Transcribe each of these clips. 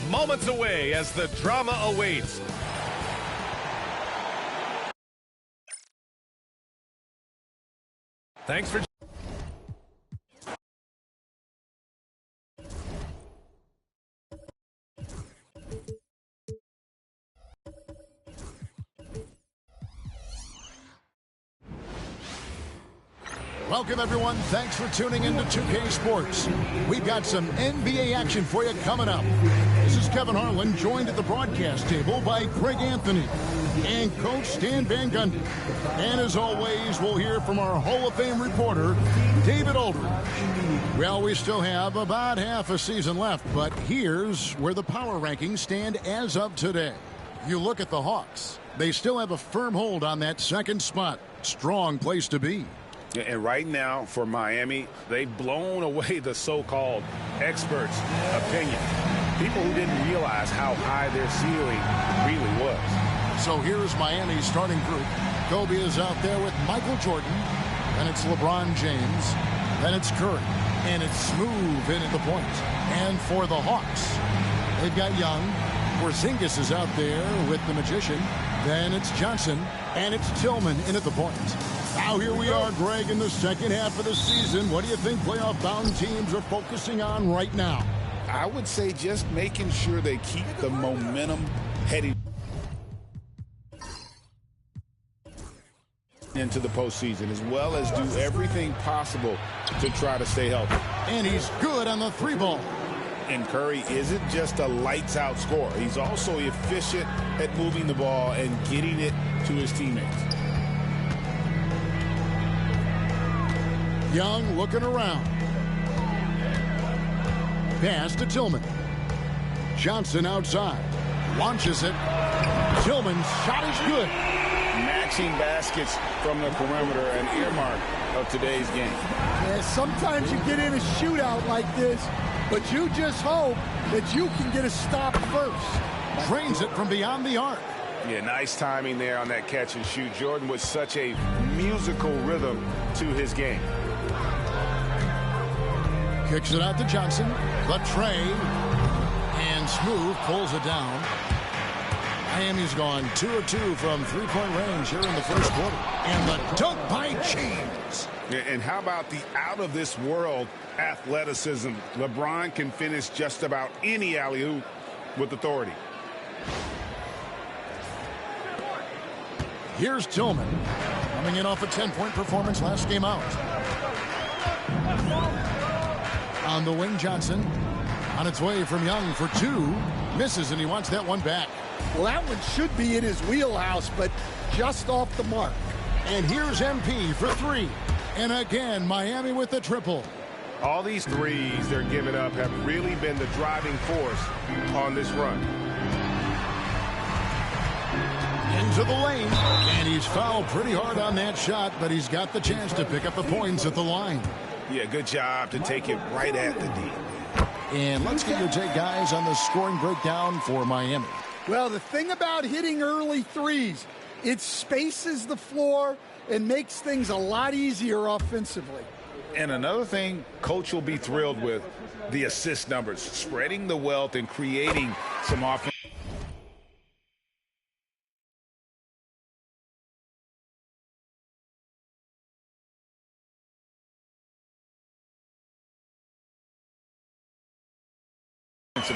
moments away as the drama awaits. Thanks for... Welcome, everyone. Thanks for tuning into 2K Sports. We've got some NBA action for you coming up. This is Kevin Harlan, joined at the broadcast table by Greg Anthony and Coach Stan Van Gundy. And as always, we'll hear from our Hall of Fame reporter, David Aldridge. Well, we still have about half a season left, but here's where the power rankings stand as of today. You look at the Hawks. They still have a firm hold on that second spot. Strong place to be. And right now, for Miami, they've blown away the so-called experts' opinion. People who didn't realize how high their ceiling really was. So here's Miami's starting group. Kobe is out there with Michael Jordan. Then it's LeBron James. Then it's Curry. And it's Smoove in at the point. And for the Hawks, they've got Young. Porzingis is out there with the Magician. Then it's Johnson. And it's Tillman in at the point. Now here we are, Greg, in the second half of the season. What do you think playoff-bound teams are focusing on right now? I would say just making sure they keep the momentum heading into the postseason, as well as do everything possible to try to stay healthy. And he's good on the three ball. And Curry isn't just a lights-out scorer. He's also efficient at moving the ball and getting it to his teammates. Young looking around. Pass to Tillman. Johnson outside. Launches it. Tillman's shot is good. Matching baskets from the perimeter, an earmark of today's game. Yeah, sometimes you get in a shootout like this, but you just hope that you can get a stop first. Drains it from beyond the arc. Yeah, nice timing there on that catch and shoot. Jordan with such a musical rhythm to his game. Kicks it out to Johnson. The tray. And Smoove pulls it down. Miami's gone 2 of 2 from three-point range here in the first quarter. And the dunk by James. Yeah, and how about the out-of-this-world athleticism? LeBron can finish just about any alley-oop with authority. Here's Tillman. Coming in off a 10-point performance last game out. On the wing, Johnson. On its way from Young for 2. Misses, and he wants that one back. Well, that one should be in his wheelhouse, but just off the mark. And here's MP for 3. And again, Miami with the triple. All these threes they're giving up have really been the driving force on this run. Into the lane. And he's fouled pretty hard on that shot, but he's got the chance to pick up the points at the line. Yeah, good job to take it right at the D. And let's get your take, guys, on the scoring breakdown for Miami. Well, the thing about hitting early threes, it spaces the floor and makes things a lot easier offensively. And another thing Coach will be thrilled with, the assist numbers, spreading the wealth and creating some offense.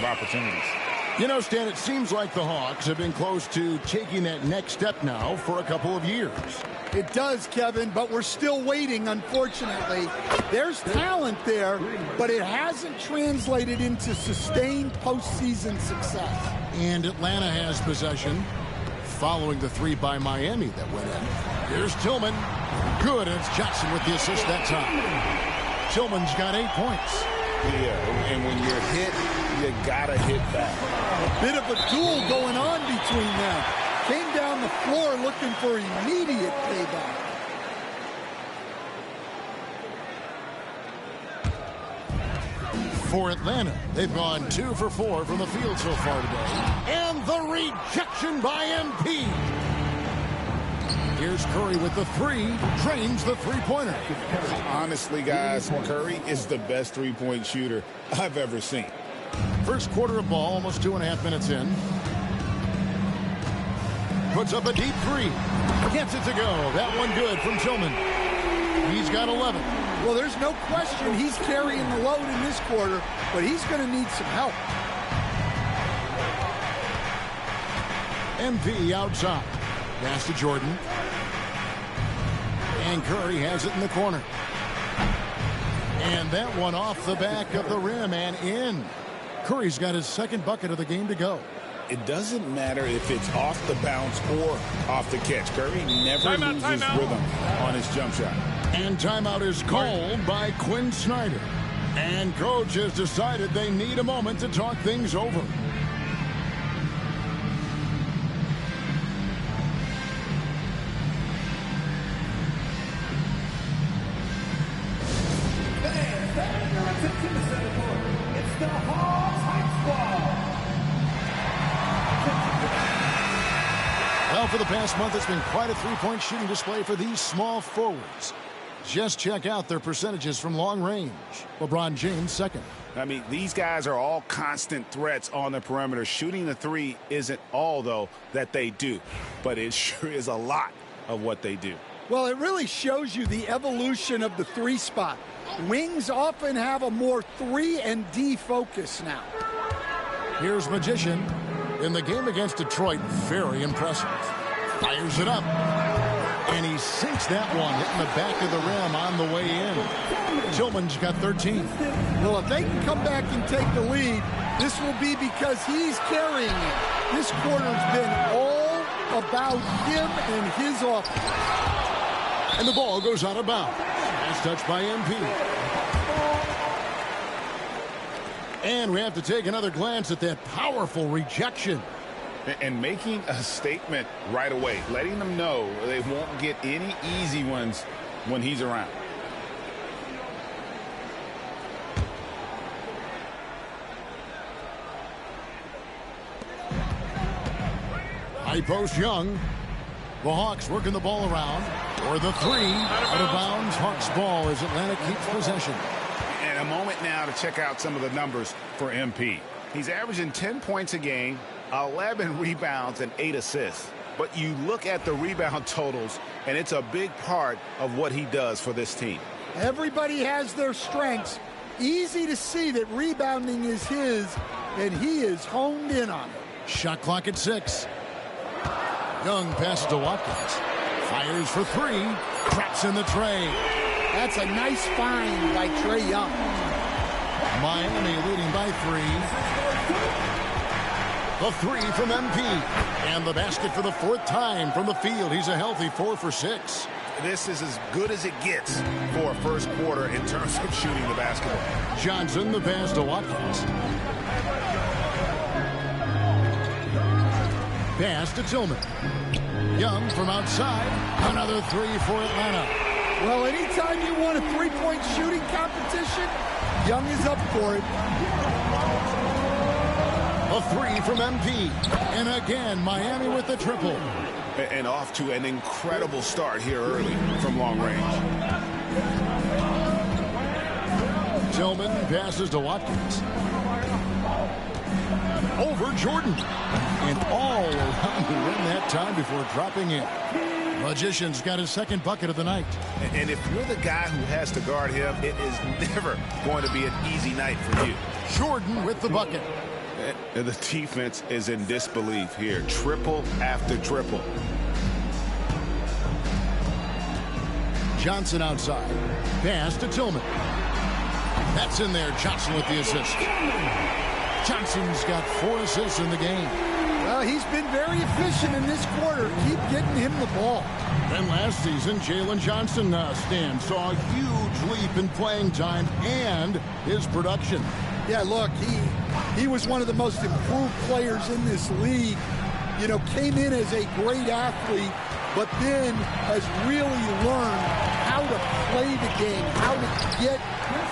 Opportunities. You know, Stan, it seems like the Hawks have been close to taking that next step now for a couple of years. It does, Kevin, but we're still waiting, unfortunately. There's talent there, but it hasn't translated into sustained postseason success. And Atlanta has possession following the 3 by Miami that went in. Here's Tillman. Good, and it's Johnson with the assist that time. Tillman's got 8 points. Yeah, and when you're hit, you gotta hit back. A bit of a duel going on between them. Came down the floor looking for immediate payback. For Atlanta, they've gone 2 for 4 from the field so far today. And the rejection by MP. Here's Curry with the 3, drains the three-pointer. Honestly, guys, Curry is the best three-point shooter I've ever seen. First quarter of ball, almost 2.5 minutes in. Puts up a deep three. Gets it to go. That one good from Tillman. He's got 11. Well, there's no question he's carrying the load in this quarter, but he's going to need some help. MP outside. Pass to Jordan. And Curry has it in the corner. And that one off the back of the rim and in. Curry's got his second bucket of the game to go. It doesn't matter if it's off the bounce or off the catch. Curry never loses rhythm on his jump shot. And timeout is called by Quinn Snyder. And coach has decided they need a moment to talk things over. Well, for the past month, it's been quite a three-point shooting display for these small forwards. Just check out their percentages from long range. LeBron James second. I mean, these guys are all constant threats on the perimeter. Shooting the three isn't all, though, that they do. But it sure is a lot of what they do. Well, it really shows you the evolution of the three spot. Wings often have a more 3 and D focus now. Here's Magician. In the game against Detroit, very impressive. Fires it up. And he sinks that one, hitting the back of the rim on the way in. Tillman's got 13. Well, if they can come back and take the lead, this will be because he's carrying it. This quarter's been all about him and his offense. And the ball goes out of bounds. Nice touch by MP. And we have to take another glance at that powerful rejection. And making a statement right away, letting them know they won't get any easy ones when he's around. High post Young. The Hawks working the ball around. Or the three. Out of bounds. Hawks ball as Atlanta keeps possession. And a moment now to check out some of the numbers for MP. He's averaging 10 points a game, 11 rebounds, and 8 assists. But you look at the rebound totals, and it's a big part of what he does for this team. Everybody has their strengths. Easy to see that rebounding is his, and he is honed in on it. Shot clock at 6. Young passes to Watkins. Fires for 3. Traps in the tray. That's a nice find by Trae Young. Miami leading by 3. The 3 from MP. And the basket for the 4th time from the field. He's a healthy 4 for 6. This is as good as it gets for a first quarter in terms of shooting the basketball. Johnson, the pass to Watkins. Pass to Tillman. Young from outside. Another 3 for Atlanta. Well, anytime you want a three-point shooting competition, Young is up for it. A 3 from MP. And again, Miami with the triple. And off to an incredible start here early from long range. Tillman passes to Watkins. Over Jordan. And all around the rim that time before dropping in. Magician's got his second bucket of the night. And if you're the guy who has to guard him, it is never going to be an easy night for you. Jordan with the bucket. And the defense is in disbelief here. Triple after triple. Johnson outside. Pass to Tillman. That's in there. Johnson with the assist. Johnson's got 4 assists in the game. Well, he's been very efficient in this quarter. Keep getting him the ball. And last season, Jalen Johnson saw a huge leap in playing time and his production. Yeah, look, he was one of the most improved players in this league. You know, came in as a great athlete, but then has really learned how to play the game, how to get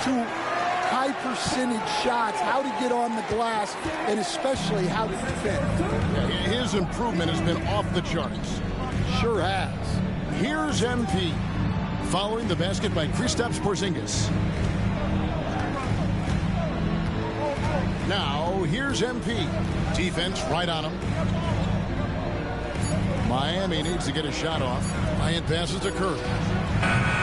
to high percentage shots, how to get on the glass, and especially how to defend. His improvement has been off the charts. Sure has. Here's MP. Following the basket by Kristaps Porzingis. Now, here's MP. Defense right on him. Miami needs to get a shot off. Bryant passes to Curry.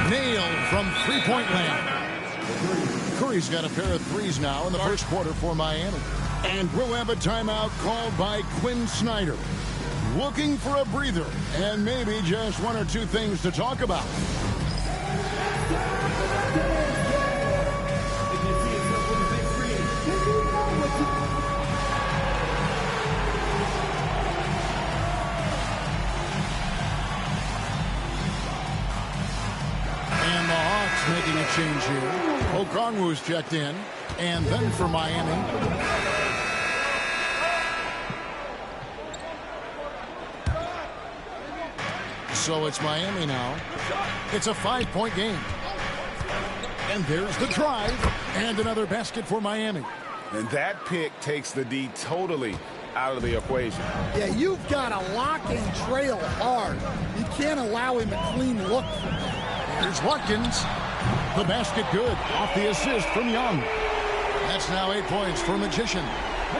Nailed from three-point land. Curry's got a pair of threes now in the first quarter for Miami. And we'll have a timeout called by Quinn Snyder. Looking for a breather and maybe just one or two things to talk about. And the Hawks making a change here. Okongwu's checked in. And then for Miami. So it's Miami now. It's a 5-point game. And there's the drive. And another basket for Miami. And that pick takes the D totally out of the equation. Yeah, you've got to lock and trail hard. You can't allow him a clean look from that. Here's Watkins. The basket good. Off the assist from Young. That's now 8 points for Magician.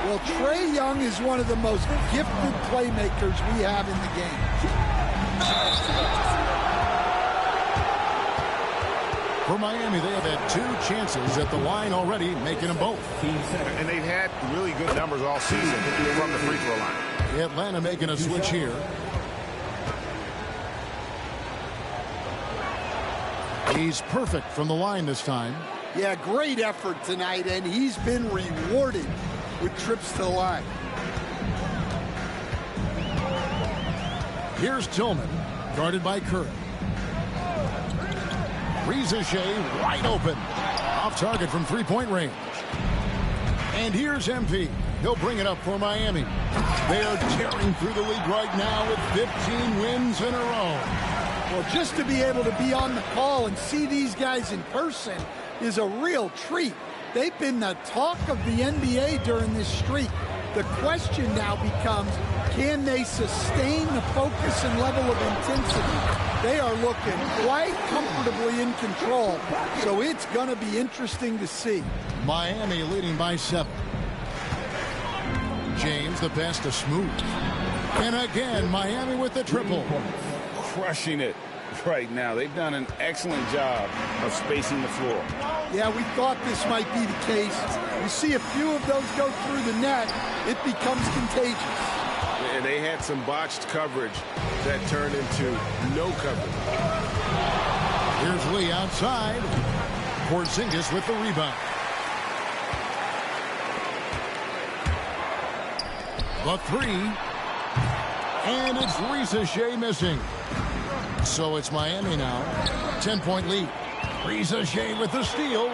Well, Trae Young is one of the most gifted playmakers we have in the game. For Miami, they have had 2 chances at the line already, making them both. And they've had really good numbers all season from the free throw line. Atlanta making a switch here. He's perfect from the line this time. Yeah, great effort tonight, and he's been rewarded with trips to the line. Here's Tillman, guarded by Curry. Reza Shea wide open. Off target from three-point range. And here's MP. He'll bring it up for Miami. They are tearing through the league right now with 15 wins in a row. Well, just to be able to be on the call and see these guys in person is a real treat. They've been the talk of the NBA during this streak. The question now becomes, can they sustain the focus and level of intensity? They are looking quite comfortably in control, so it's going to be interesting to see. Miami leading by 7. James, the pass to Smoove. And again, Miami with the triple. Crushing it right now. They've done an excellent job of spacing the floor. Yeah, we thought this might be the case. You see a few of those go through the net, it becomes contagious. And they had some botched coverage that turned into no coverage. Here's Lee outside. Porzingis with the rebound. The 3. And it's Reza Shea missing. So it's Miami now. 10-point lead. Reza Shea with the steal.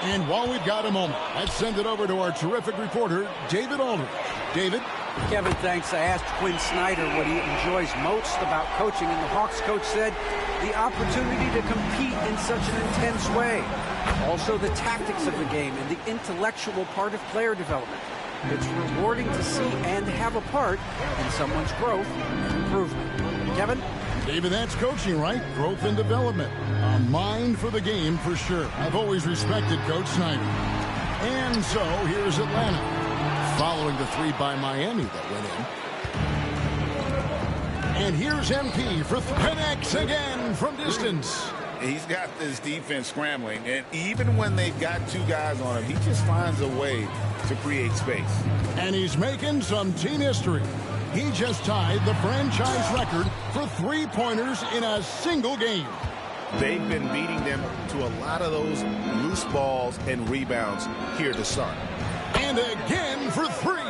And while we've got a moment, let's send it over to our terrific reporter, David Aldridge. David? Kevin, thanks. I asked Quinn Snyder what he enjoys most about coaching, and the Hawks coach said the opportunity to compete in such an intense way. Also, the tactics of the game and the intellectual part of player development. It's rewarding to see and have a part in someone's growth and improvement. Kevin? David, that's coaching, right? Growth and development. A mind for the game for sure. I've always respected Coach Snyder. And so, here's Atlanta. Following the 3 by Miami that went in. And here's MP for connects again from distance. He's got this defense scrambling, and even when they've got 2 guys on him, he just finds a way to create space. And he's making some team history. He just tied the franchise record for 3-pointers in a single game. They've been beating them to a lot of those loose balls and rebounds here to start. And again for 3.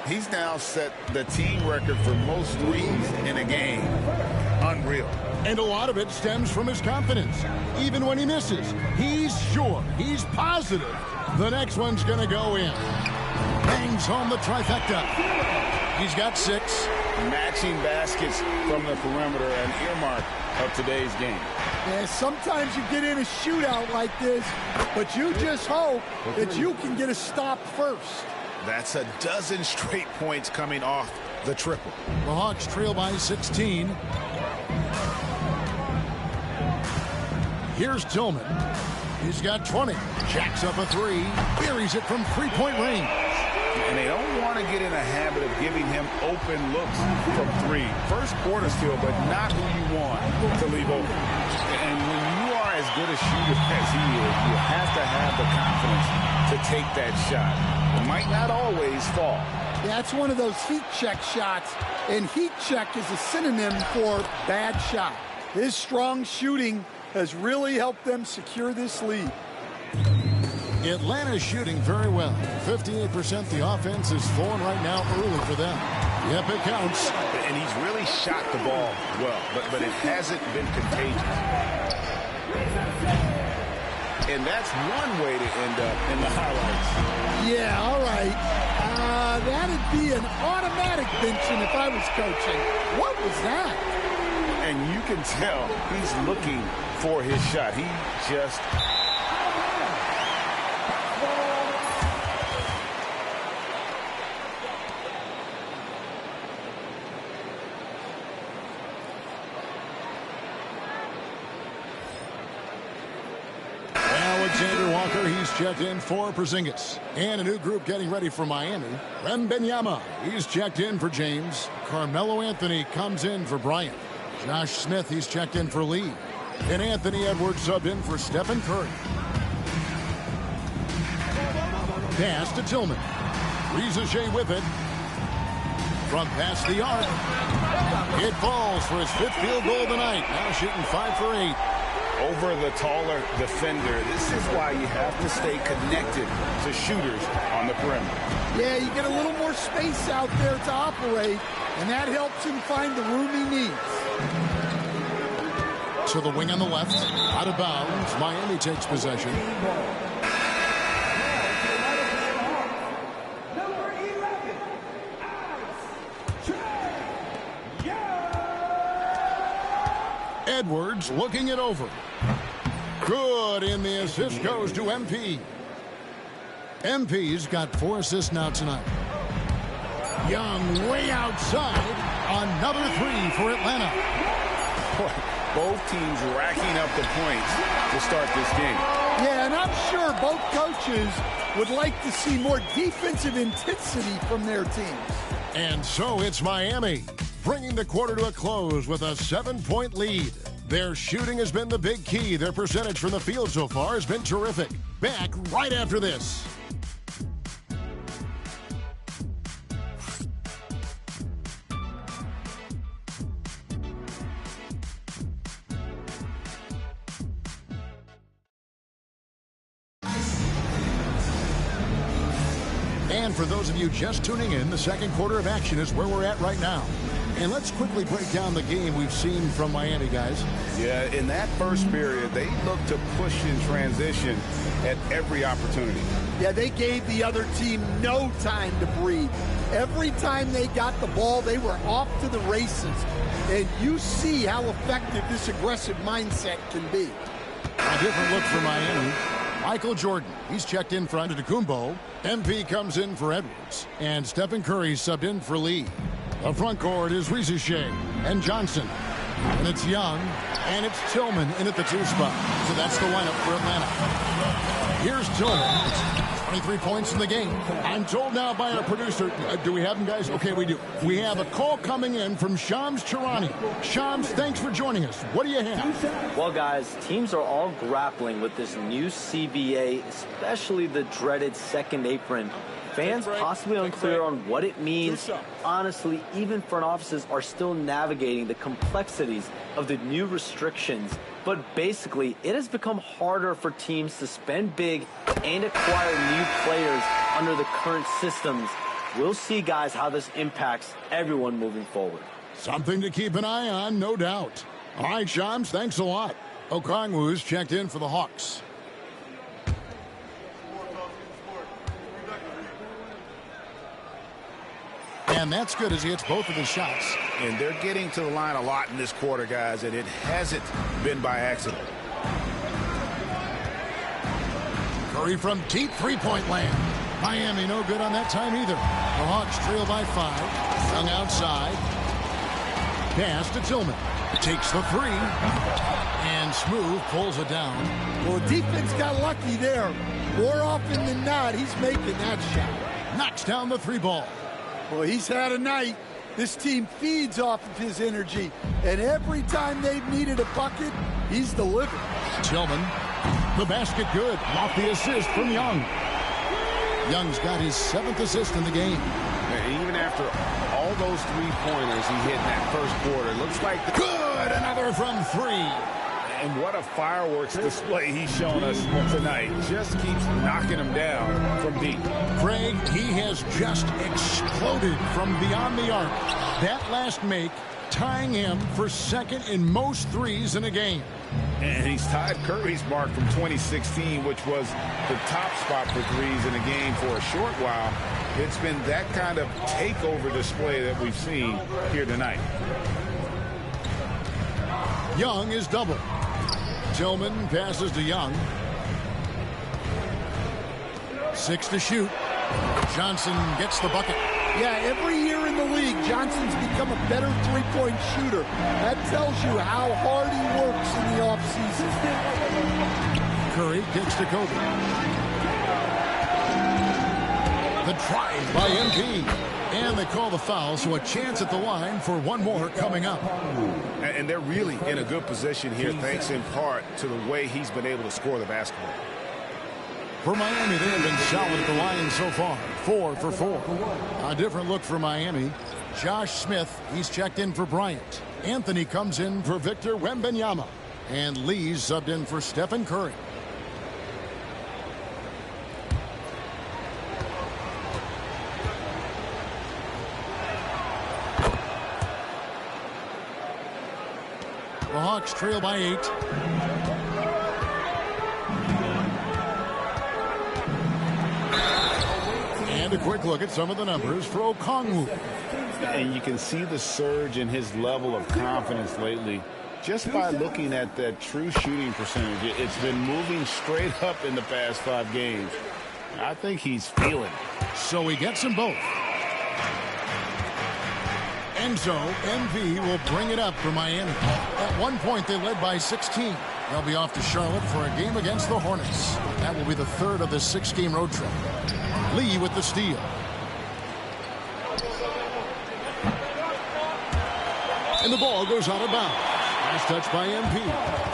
He's now set the team record for most threes in a game. Unreal. And a lot of it stems from his confidence. Even when he misses, he's sure, he's positive the next one's going to go in. Bangs home the trifecta. He's got 6. Matching baskets from the perimeter, an earmark of today's game. Yeah, sometimes you get in a shootout like this, but you just hope that you can get a stop first. That's a dozen straight points coming off the triple. The Hawks trail by 16. Here's Tillman. He's got 20. Jacks up a 3. Buries it from 3-point range. And they don't want to get in a habit of giving him open looks from three. First quarter still, but not who you want to leave open. And when you are as good a shooter as he is, you have to have the confidence to take that shot. It might not always fall. That's one of those heat check shots, and heat check is a synonym for bad shot. His strong shooting has really helped them secure this lead. Atlanta's shooting very well. 58%. The offense is flowing right now early for them. Yep, it counts. And he's really shot the ball well, but it hasn't been contagious. And that's one way to end up in the highlights. Yeah, all right. That'd be an automatic benching if I was coaching. What was that? And you can tell he's looking for his shot. He just... Alexander Walker, he's checked in for Porzingis. And a new group getting ready for Miami. Wembanyama, he's checked in for James. Carmelo Anthony comes in for Bryant. Josh Smith, he's checked in for Lee. And Anthony Edwards subbed in for Stephen Curry. Pass to Tillman. Riza with it. From past the arc. It falls for his 5th field goal of the night. Now shooting 5 for 8. Over the taller defender. This is why you have to stay connected to shooters on the perimeter. Yeah, you get a little more space out there to operate, and that helps him find the room he needs. To the wing on the left. Out of bounds. Miami takes possession. Edwards looking it over. Good, and the assist goes to MP. MP's got 4 assists now tonight. Young way outside. Another 3 for Atlanta. Both teams racking up the points to start this game. Yeah, and I'm sure both coaches would like to see more defensive intensity from their teams. And so it's Miami, bringing the quarter to a close with a 7-point lead. Their shooting has been the big key. Their percentage from the field so far has been terrific. Back right after this. And for those of you just tuning in, the second quarter of action is where we're at right now. And let's quickly break down the game we've seen from Miami, guys. Yeah, in that first period, they looked to push in transition at every opportunity. Yeah, they gave the other team no time to breathe. Every time they got the ball, they were off to the races. And you see how effective this aggressive mindset can be. A different look for Miami. Michael Jordan, he's checked in for Antetokounmpo. MP comes in for Edwards. And Stephen Curry subbed in for Lee. The front court is Riza and Johnson. And it's Young. And it's Tillman in at the 2 spot. So that's the lineup for Atlanta. Here's Tillman. 23 points in the game. I'm told now by our producer, do we have him, guys? Okay, we do. We have a call coming in from Shams Charani. Shams, thanks for joining us. What do you have? Well, guys, teams are all grappling with this new CBA, especially the dreaded second apron. Fans possibly unclear on what it means. Honestly, even front offices are still navigating the complexities of the new restrictions. But basically, it has become harder for teams to spend big and acquire new players under the current systems. We'll see, guys, how this impacts everyone moving forward. Something to keep an eye on, no doubt. All right, Shams, thanks a lot. Okongwu's checked in for the Hawks. And that's good as he hits both of his shots. And they're getting to the line a lot in this quarter, guys, and it hasn't been by accident. Curry from deep three-point land. Miami no good on that time either. The Hawks trail by 5. Young outside. Pass to Tillman. Takes the 3. And Smoove pulls it down. Well, defense got lucky there. More often than not, he's making that shot. knocks down the three ball. Well, he's had a night. This team feeds off of his energy, and every time they've needed a bucket, he's delivered. Tillman, the basket good, off the assist from Young. Young's got his 7th assist in the game. And even after all those three-pointers he hit in that first quarter, looks like Good, another from 3. And what a fireworks display he's shown us tonight. Just keeps knocking him down from deep. Craig, he has just exploded from beyond the arc. That last make tying him for 2nd in most threes in a game. And he's tied Curry's mark from 2016, which was the top spot for threes in a game for a short while. It's been that kind of takeover display that we've seen here tonight. Young is double. Tillman passes to Young. 6 to shoot. Johnson gets the bucket. Yeah, every year in the league, Johnson's become a better three-point shooter. That tells you how hard he works in the offseason. Curry kicks to Kobe. The drive by MP. And they call the foul, so a chance at the line for one more coming up. And they're really in a good position here, thanks in part to the way he's been able to score the basketball. For Miami, they have been solid at the line so far. 4 for 4. A different look for Miami. Josh Smith, he's checked in for Bryant. Anthony comes in for Victor Wembanyama. And Lee's subbed in for Stephen Curry. The Hawks trail by 8. And a quick look at some of the numbers for Okongwu. And you can see the surge in his level of confidence lately just by looking at that true shooting percentage. It's been moving straight up in the past 5 games. I think he's feeling it. So he gets them both. Enzo, MV will bring it up for Miami. At one point, they led by 16. They'll be off to Charlotte for a game against the Hornets. That will be the 3rd of this 6-game road trip. Lee with the steal. And the ball goes out of bounds. Nice touch by MP.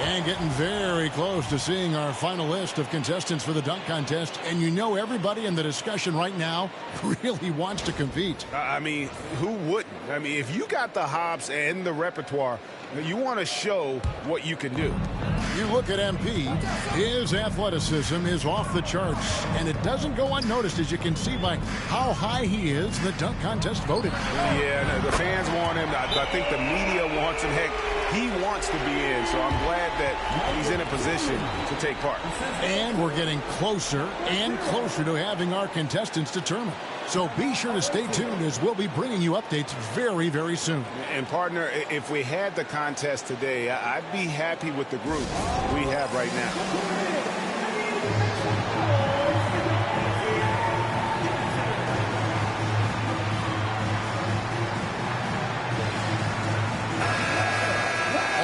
And getting very close to seeing our final list of contestants for the dunk contest. And you know everybody in the discussion right now really wants to compete. I mean, who wouldn't? I mean, if you got the hops and the repertoire, you want to show what you can do. You look at MP, his athleticism is off the charts, and it doesn't go unnoticed, as you can see by how high he is in the dunk contest voting. Yeah, the fans want him. I think the media wants him. Heck, he wants to be in, so I'm glad that he's in a position to take part. And we're getting closer and closer to having our contestants determined. So be sure to stay tuned, as we'll be bringing you updates very, very soon. And, partner, if we had the contest today, I'd be happy with the group we have right now.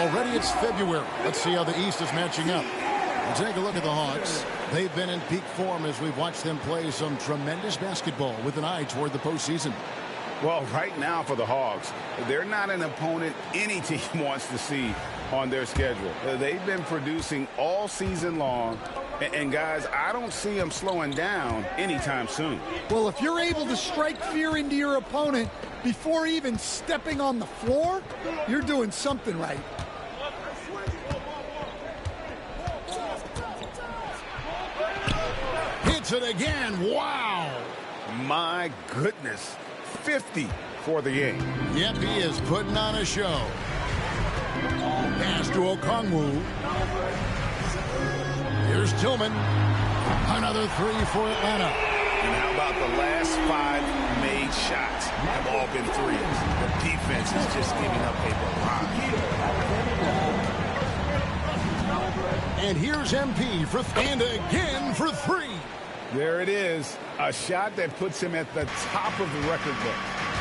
Already it's February. Let's see how the East is matching up. We'll take a look at the Hawks. They've been in peak form as we've watched them play some tremendous basketball with an eye toward the postseason. Well, right now for the Hawks, they're not an opponent any team wants to see on their schedule. They've been producing all season long. And guys, I don't see them slowing down anytime soon. Well, if you're able to strike fear into your opponent before even stepping on the floor, you're doing something right. Hits it again. Wow. My goodness. 50 for the game. Yep, he is putting on a show. Pass to Okongwu. Here's Tillman. Another 3 for Atlanta. And how about the last 5 made shots have all been threes? The defense is just giving up a barrage. And here's MP for and again for 3. There it is. A shot that puts him at the top of the record book.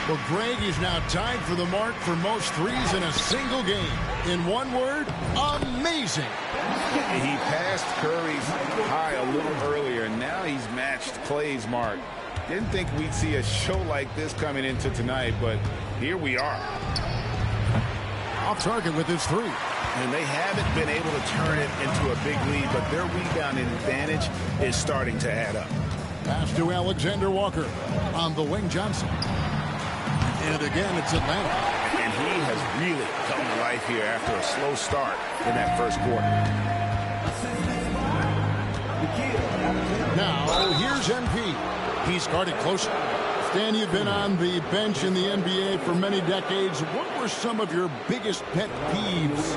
Well, Greg is now tied for the mark for most threes in a single game. In one word, amazing. He passed Curry's high a little earlier, and now he's matched Clay's mark Didn't think we'd see a show like this coming into tonight, but here we are. Off target with his three. And they haven't been able to turn it into a big lead, but their rebounding advantage is starting to add up. Pass to Alexander Walker. On the wing, Johnson. And again, it's Atlanta. And he has really come to life here after a slow start in that first quarter. Now, here's MP. He's guarded closer. Stan, you've been on the bench in the NBA for many decades. What were some of your biggest pet peeves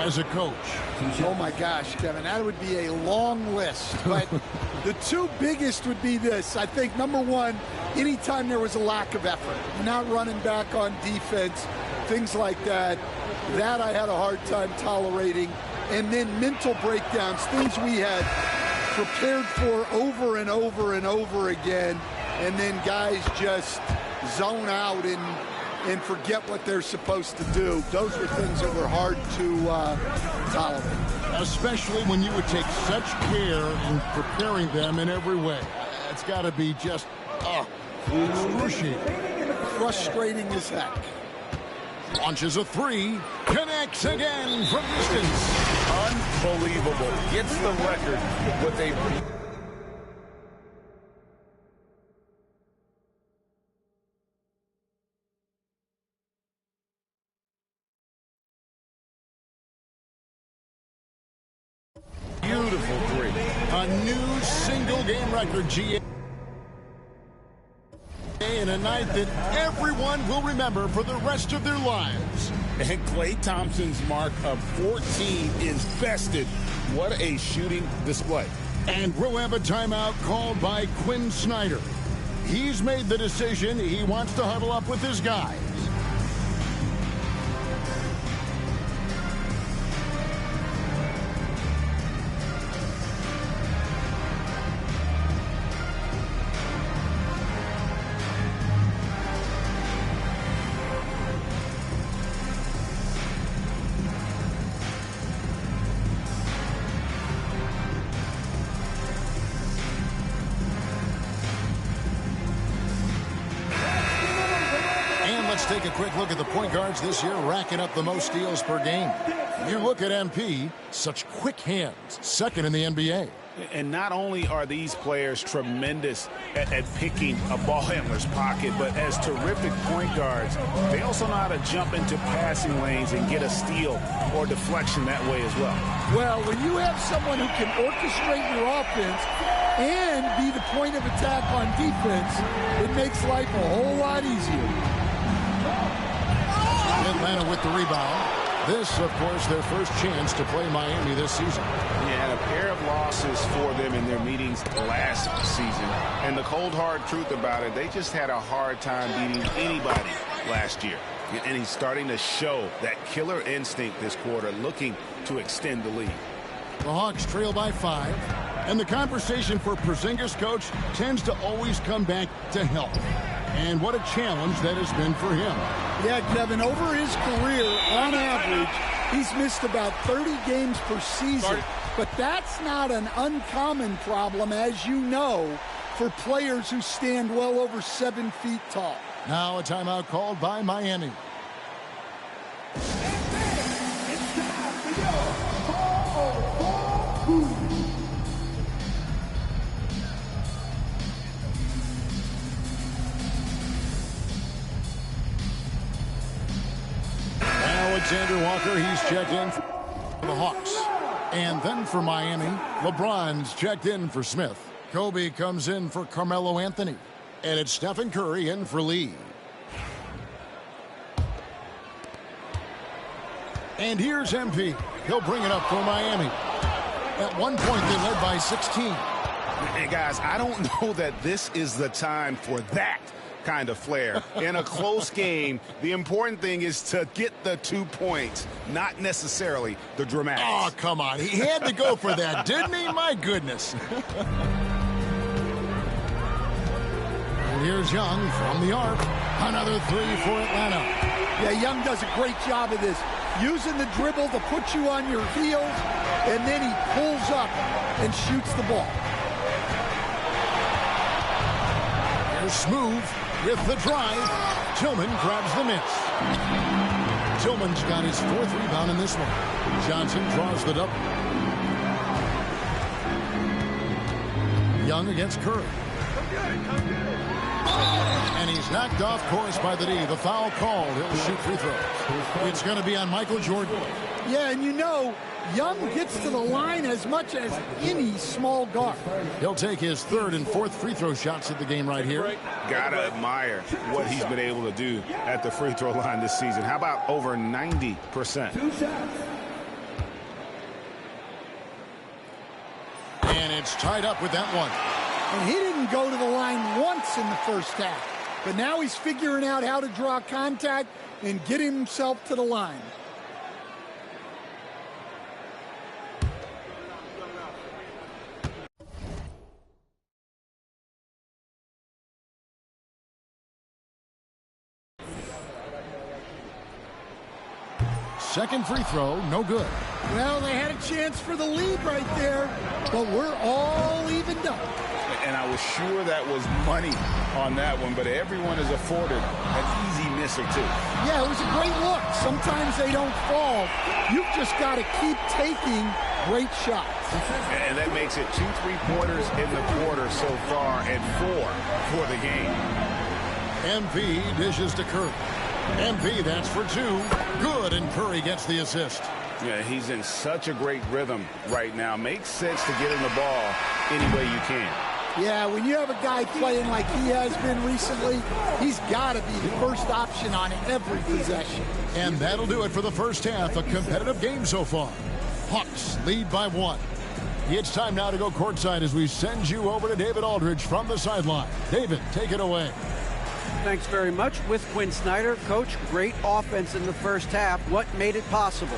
as a coach? Oh, my gosh, Kevin, that would be a long list. But the two biggest would be this. I think, number one, anytime there was a lack of effort, not running back on defense, things like that, that I had a hard time tolerating. And then mental breakdowns, things we had prepared for over and over and over again, and then guys just zone out and forget what they're supposed to do. Those were things that were hard to tolerate. Especially when you would take such care in preparing them in every way. It's got to be just excruciating. Frustrating as heck. Launches a three, connects again from distance. Unbelievable. Gets the record with a... Beautiful three. A new single-game record, GA. In a night that everyone will remember for the rest of their lives. And Klay Thompson's mark of 14 is bested. What a shooting display. And we'll have a timeout called by Quinn Snyder. He's made the decision he wants to huddle up with his guys. Let's take a quick look at the point guards this year, racking up the most steals per game. You look at MP, such quick hands, second in the NBA. And not only are these players tremendous at picking a ball handler's pocket, but as terrific point guards, they also know how to jump into passing lanes and get a steal or deflection that way as well. Well, when you have someone who can orchestrate your offense and be the point of attack on defense, it makes life a whole lot easier. Atlanta with the rebound. This, of course, their first chance to play Miami this season. Yeah, a pair of losses for them in their meetings last season. And the cold, hard truth about it, they just had a hard time beating anybody last year. And he's starting to show that killer instinct this quarter, looking to extend the lead. The Hawks trail by 5. And the conversation for Porzingis, coach, tends to always come back to health. And what a challenge that has been for him. Yeah, Kevin, over his career, on average, he's missed about 30 games per season. But that's not an uncommon problem, as you know, for players who stand well over 7 feet tall. Now a timeout called by Miami. Alexander Walker, he's checked in for the Hawks. And then for Miami, LeBron's checked in for Smith. Kobe comes in for Carmelo Anthony. And it's Stephen Curry in for Lee. And here's MP. He'll bring it up for Miami. At one point, they led by 16. Hey, guys, I don't know that this is the time for that kind of flair. In a close game, the important thing is to get the 2 points, not necessarily the dramatics. Oh, come on. He had to go for that, didn't he? My goodness. And here's Young from the arc. Another three for Atlanta. Yeah, Young does a great job of this. Using the dribble to put you on your heels, and then he pulls up and shoots the ball. Chris Smoove with the drive. Tillman grabs the miss. Tillman's got his 4th rebound in this one. Johnson draws the double. Young against Curry. And he's knocked off course by the D. The foul called. He'll shoot free throws. It's going to be on Michael Jordan. Yeah, and you know, Young gets to the line as much as any small guard. He'll take his 3rd and 4th free throw shots at the game right here. Gotta admire what he's been able to do at the free throw line this season. How about over 90%? And it's tied up with that one. And he didn't go to the line once in the first half. But now he's figuring out how to draw contact and get himself to the line. Second free throw, no good. Well, they had a chance for the lead right there, but we're all evened up. And I was sure that was money on that one, but everyone is afforded an easy miss or two. Yeah, it was a great look. Sometimes they don't fall. You've just got to keep taking great shots. And that makes it 2 3-pointers in the quarter so far and 4 for the game. MP dishes to Curry. MP, that's for 2. Good, and Curry gets the assist. Yeah, he's in such a great rhythm right now. Makes sense to get him the ball any way you can. Yeah, when you have a guy playing like he has been recently, he's got to be the first option on every possession. And that'll do it for the first half. A competitive game so far. Hawks lead by 1. It's time now to go courtside as we send you over to David Aldridge from the sideline. David, take it away. Thanks very much. With Quinn Snyder, Coach, great offense in the first half. What made it possible?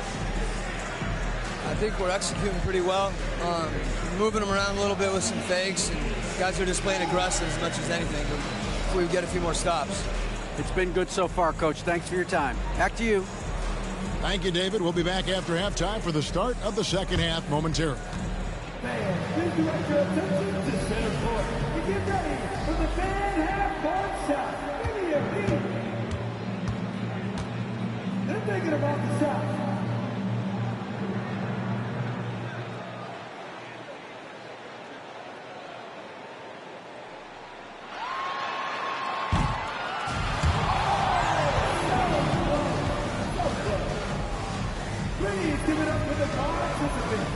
I think we're executing pretty well. Moving them around a little bit with some fakes, and guys are just playing aggressive as much as anything. If we get a few more stops. It's been good so far, Coach. Thanks for your time. Back to you. Thank you, David. We'll be back after halftime for the start of the second half momentarily. Please direct your attention to center court. We get ready for the fan half-court shot. Give me a beat. They're thinking about the shot. Please give it up for the participants.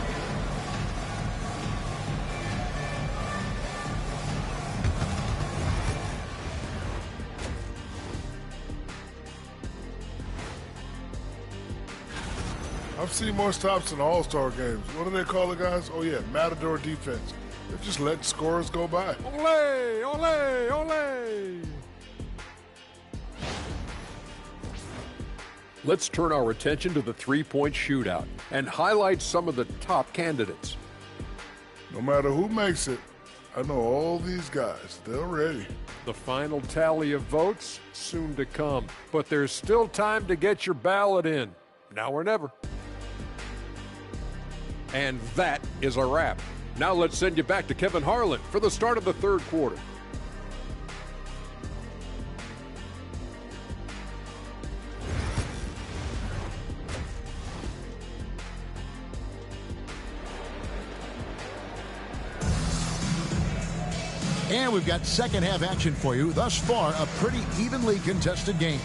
I've seen more stops in All-Star games. What do they call the guys? Oh, yeah, Matador defense. They're just letting scorers go by. Ole, ole, ole. Let's turn our attention to the three-point shootout and highlight some of the top candidates. No matter who makes it, I know all these guys. They're ready. The final tally of votes soon to come, but there's still time to get your ballot in. Now or never. And that is a wrap. Now let's send you back to Kevin Harlan for the start of the third quarter. And we've got second half action for you. Thus far, a pretty evenly contested game.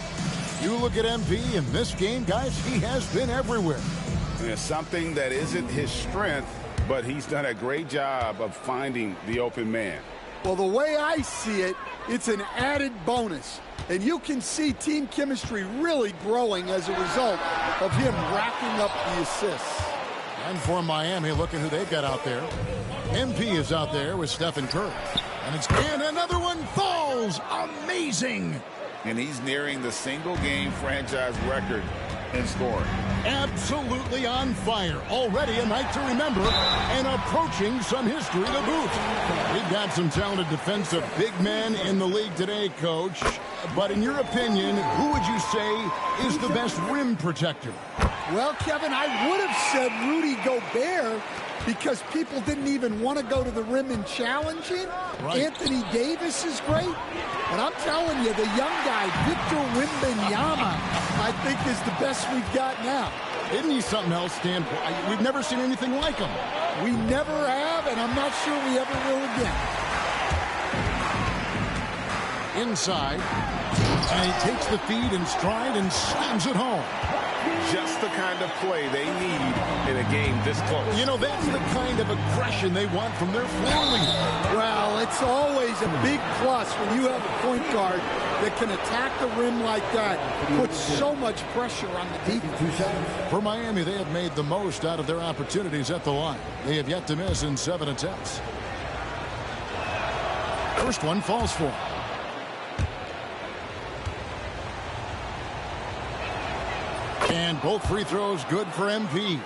You look at MP in this game, guys, he has been everywhere. Yeah, something that isn't his strength, but he's done a great job of finding the open man. Well, the way I see it, it's an added bonus. And you can see team chemistry really growing as a result of him racking up the assists. And for Miami, looking who they've got out there. MP is out there with Stephen Curry. And another one falls. Amazing. And he's nearing the single-game franchise record in scoring. Absolutely on fire. Already a night to remember and approaching some history to boot. We've got some talented defensive big men in the league today, Coach. But in your opinion, who would you say is the best rim protector? Well, Kevin, I would have said Rudy Gobert because people didn't even want to go to the rim and challenge him. Right. Anthony Davis is great. But I'm telling you, the young guy, Victor Wembanyama, I think is the best we've got now. Isn't he something else, Stan? We've never seen anything like him. We never have, and I'm not sure we ever will again. Inside. And he takes the feed in stride and slams it home. Just the kind of play they need in a game this close. You know, that's the kind of aggression they want from their floor leader. Well, it's always a big plus when you have a point guard that can attack the rim like that, puts so much pressure on the defense. For Miami, they have made the most out of their opportunities at the line. They have yet to miss in 7 attempts. First one falls for him. And both free throws good for MP.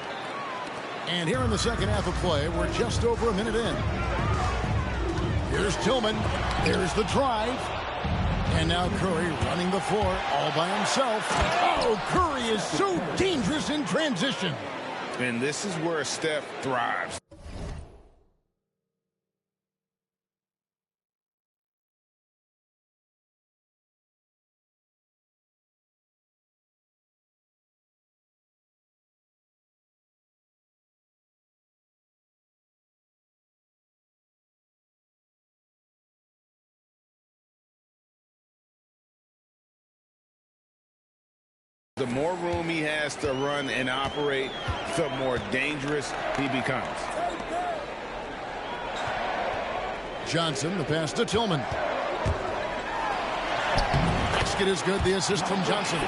And here in the second half of play, we're just over a minute in. Here's Tillman. There's the drive. And now Curry running the floor all by himself. Oh, Curry is so dangerous in transition. And this is where Steph thrives. The more room he has to run and operate, the more dangerous he becomes. Johnson, the pass to Tillman. Basket is good. The assist from Johnson.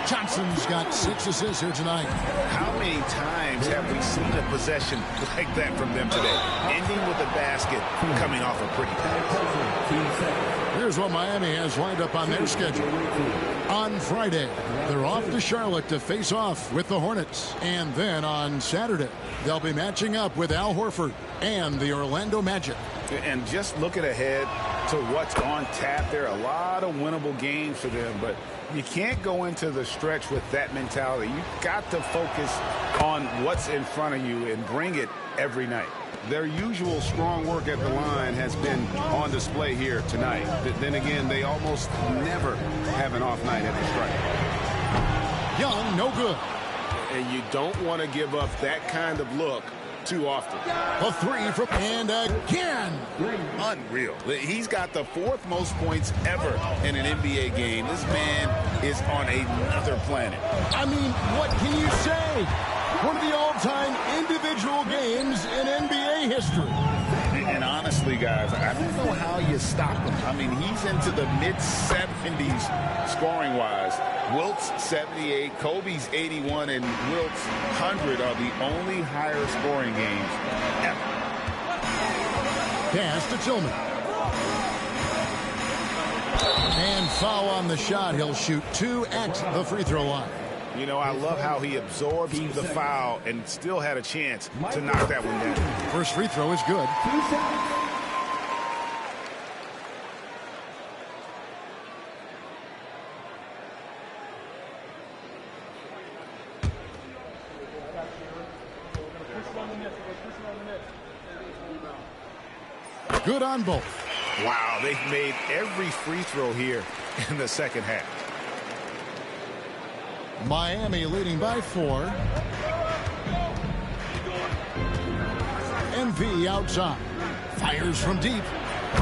Johnson's got 6 assists here tonight. How many times have we seen a possession like that from them today? Ending with a basket, coming off a pretty pass. Here's what Miami has lined up on their schedule. On Friday, they're off to Charlotte to face off with the Hornets. And then on Saturday, they'll be matching up with Al Horford and the Orlando Magic. And just looking ahead to what's on tap, there are a lot of winnable games for them, but you can't go into the stretch with that mentality. You've got to focus on what's in front of you and bring it every night. Their usual strong work at the line has been on display here tonight. But then again, they almost never have an off night at the strike. Young, no good. And you don't want to give up that kind of look too often. A 3 from and again. Unreal. He's got the 4th most points ever in an NBA game. This man is on another planet. I mean, what can you say? One of the all-time individual games in NBA history. And honestly, guys, I don't know how you stop him. I mean, he's into the mid-70s scoring-wise. Wilt's 78, Kobe's 81, and Wilt's 100 are the only higher scoring games ever. Pass to Tillman. And foul on the shot. He'll shoot 2 at the free throw line. You know, I love how he absorbs the foul and still had a chance to knock that one down. First free throw is good. Good on both. Wow, they've made every free throw here in the second half. Miami leading by 4. MP outside. Fires from deep.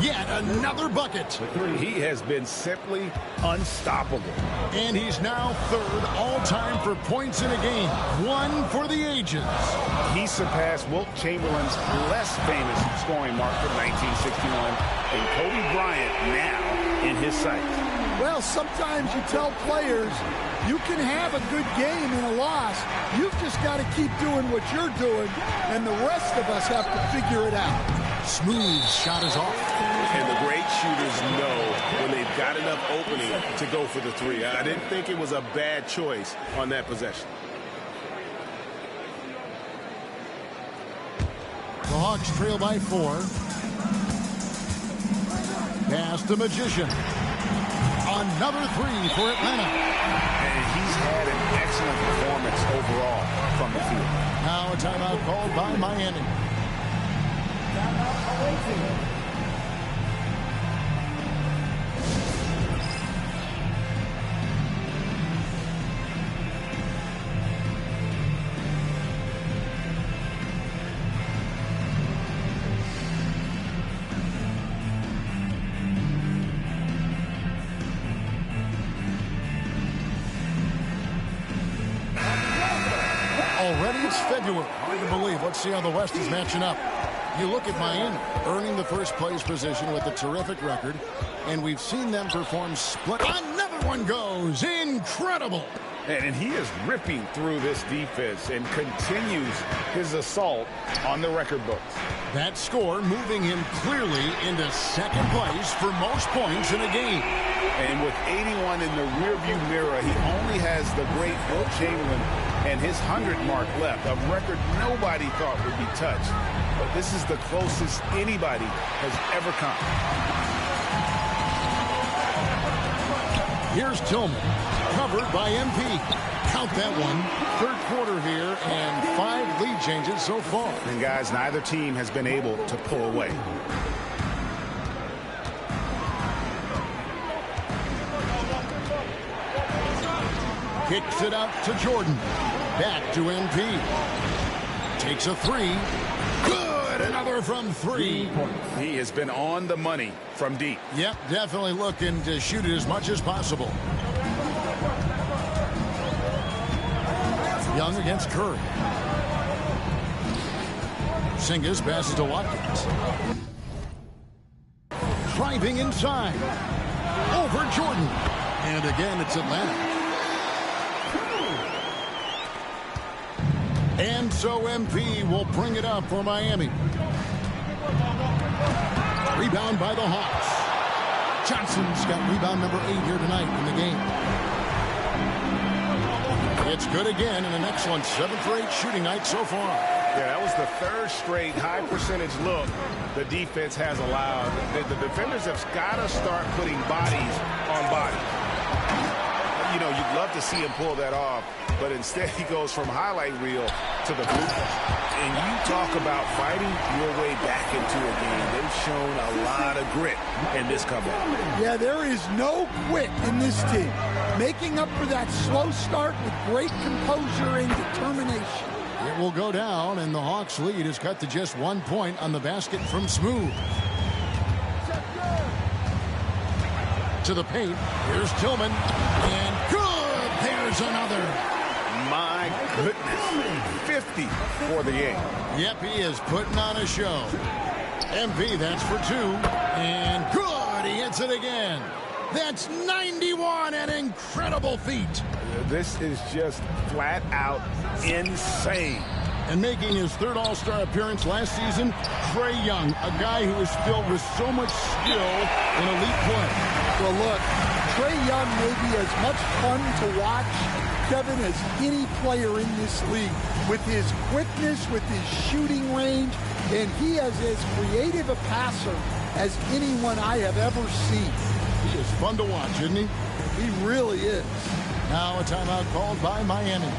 Yet another bucket. He has been simply unstoppable. And he's now 3rd all-time for points in a game. 1 for the ages. He surpassed Wilt Chamberlain's less famous scoring mark from 1961. And Kobe Bryant now in his sights. Well, sometimes you tell players you can have a good game and a loss. You've just got to keep doing what you're doing, and the rest of us have to figure it out. Smoove shot is off. And the great shooters know when they've got enough opening to go for the 3. I didn't think it was a bad choice on that possession. The Hawks trail by 4. Pass to Magician. Another 3 for Atlanta. and he's had an excellent performance overall from the field. Now a timeout called by Miami. Already it's February. Hard to believe. Let's see how the West is matching up. You look at Miami, earning the first place position with a terrific record, and we've seen them perform split. Another one goes. Incredible. And he is ripping through this defense and continues his assault on the record books. That score moving him clearly into second place for most points in a game. And with 81 in the rearview mirror, he only has the great Wilt Chamberlain and his 100 mark left, a record nobody thought would be touched. But this is the closest anybody has ever come. Here's Tillman, covered by MP. Count that one. Third quarter here, and 5 lead changes so far. And guys, neither team has been able to pull away. Kicks it out to Jordan. Back to MP. Takes a 3. Good! Another from 3. He has been on the money from deep. Yep, definitely looking to shoot it as much as possible. Young against Curry. Singas passes to Watkins. Driving inside. Over Jordan. And again, it's Atlanta. And so MP will bring it up for Miami. Rebound by the Hawks. Johnson's got rebound number 8 here tonight in the game. It's good again, and an excellent 7 for 8 shooting night so far. Yeah, that was the third straight high percentage look the defense has allowed. The defenders have got to start putting bodies on bodies. You know, you'd love to see him pull that off, but instead he goes from highlight reel to the blueprint. And you talk about fighting your way back into a game. They've shown a lot of grit in this comeback. Yeah, there is no quit in this team. Making up for that slow start with great composure and determination. It will go down, and the Hawks' lead is cut to just 1 point on the basket from Smoove. To the paint. Here's Tillman. And good! There's another. My goodness. 50 for the game. Yep, he is putting on a show. MP, that's for 2. And good! He hits it again. That's 91, an incredible feat. This is just flat out insane. And making his third All-Star appearance last season, Trae Young, a guy who is filled with so much skill in elite play. Well, look, Trae Young may be as much fun to watch, Kevin, as any player in this league. With his quickness, with his shooting range, and he is as creative a passer as anyone I have ever seen. He is fun to watch, isn't he? He really is. Now a timeout called by Miami.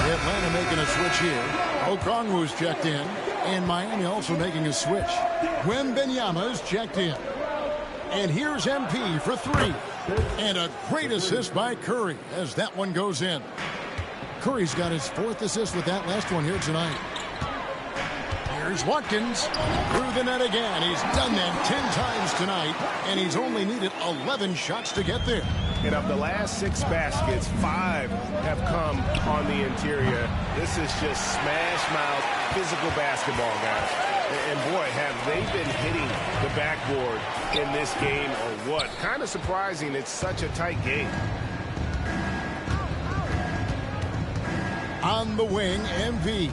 Atlanta making a switch here. Okongwu's checked in. And Miami also making a switch. Wembanyama's checked in. And here's MP for 3. And a great assist by Curry as that one goes in. Curry's got his 4th assist with that last one here tonight. Here's Watkins through the net again. He's done that 10 times tonight, and he's only needed 11 shots to get there. And of the last 6 baskets, 5 have come on the interior. This is just smash mouth physical basketball, guys. And boy, have they been hitting the backboard in this game or what? Kind of surprising it's such a tight game. On the wing, MP.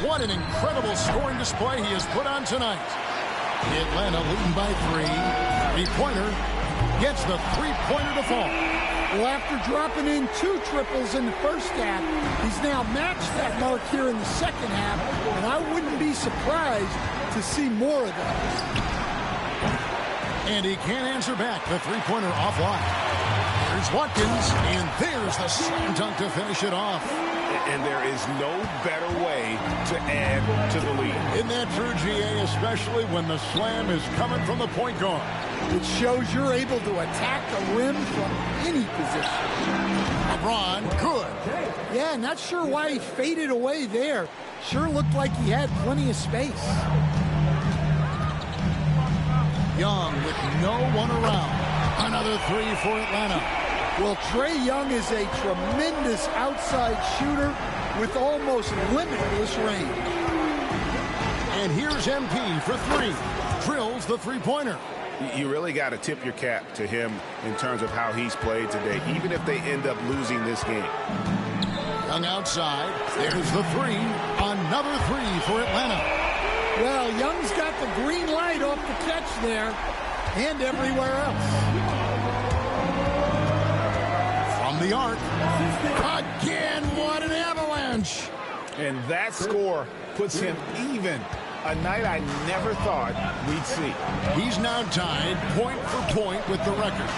What an incredible scoring display he has put on tonight. Atlanta leading by 3. 3-pointer. gets the three-pointer to fall. Well, after dropping in 2 triples in the first half, he's now matched that mark here in the second half, and I wouldn't be surprised to see more of those. And he can't answer back. The three-pointer offline. Here's Watkins, and there's the slam dunk to finish it off. And there is no better way to add to the lead. Isn't that true, GA, especially when the slam is coming from the point guard? It shows you're able to attack the rim from any position. LeBron, good. Yeah, not sure why he faded away there. Sure looked like he had plenty of space. Young with no one around. Another three for Atlanta. Well, Trae Young is a tremendous outside shooter with almost limitless range. And here's MP for 3. Drills the three-pointer. You really got to tip your cap to him in terms of how he's played today, even if they end up losing this game. Young outside. There's the 3. Another 3 for Atlanta. Well, Young's got the green light off the catch there and everywhere else. From the arc. Again, what an avalanche. And that score puts him even. A night I never thought we'd see. He's now tied point for point with the record.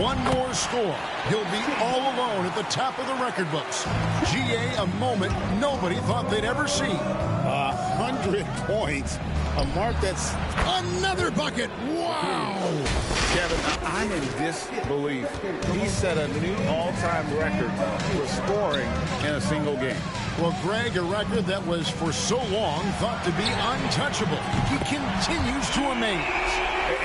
One more score. He'll be all alone at the top of the record books. GA, a moment nobody thought they'd ever see. 100 points. A mark that's... Another bucket. Wow. Kevin, I'm in disbelief. He set a new all-time record for scoring in a single game. Well, Greg, a record that was for so long thought to be untouchable. He continues to amaze.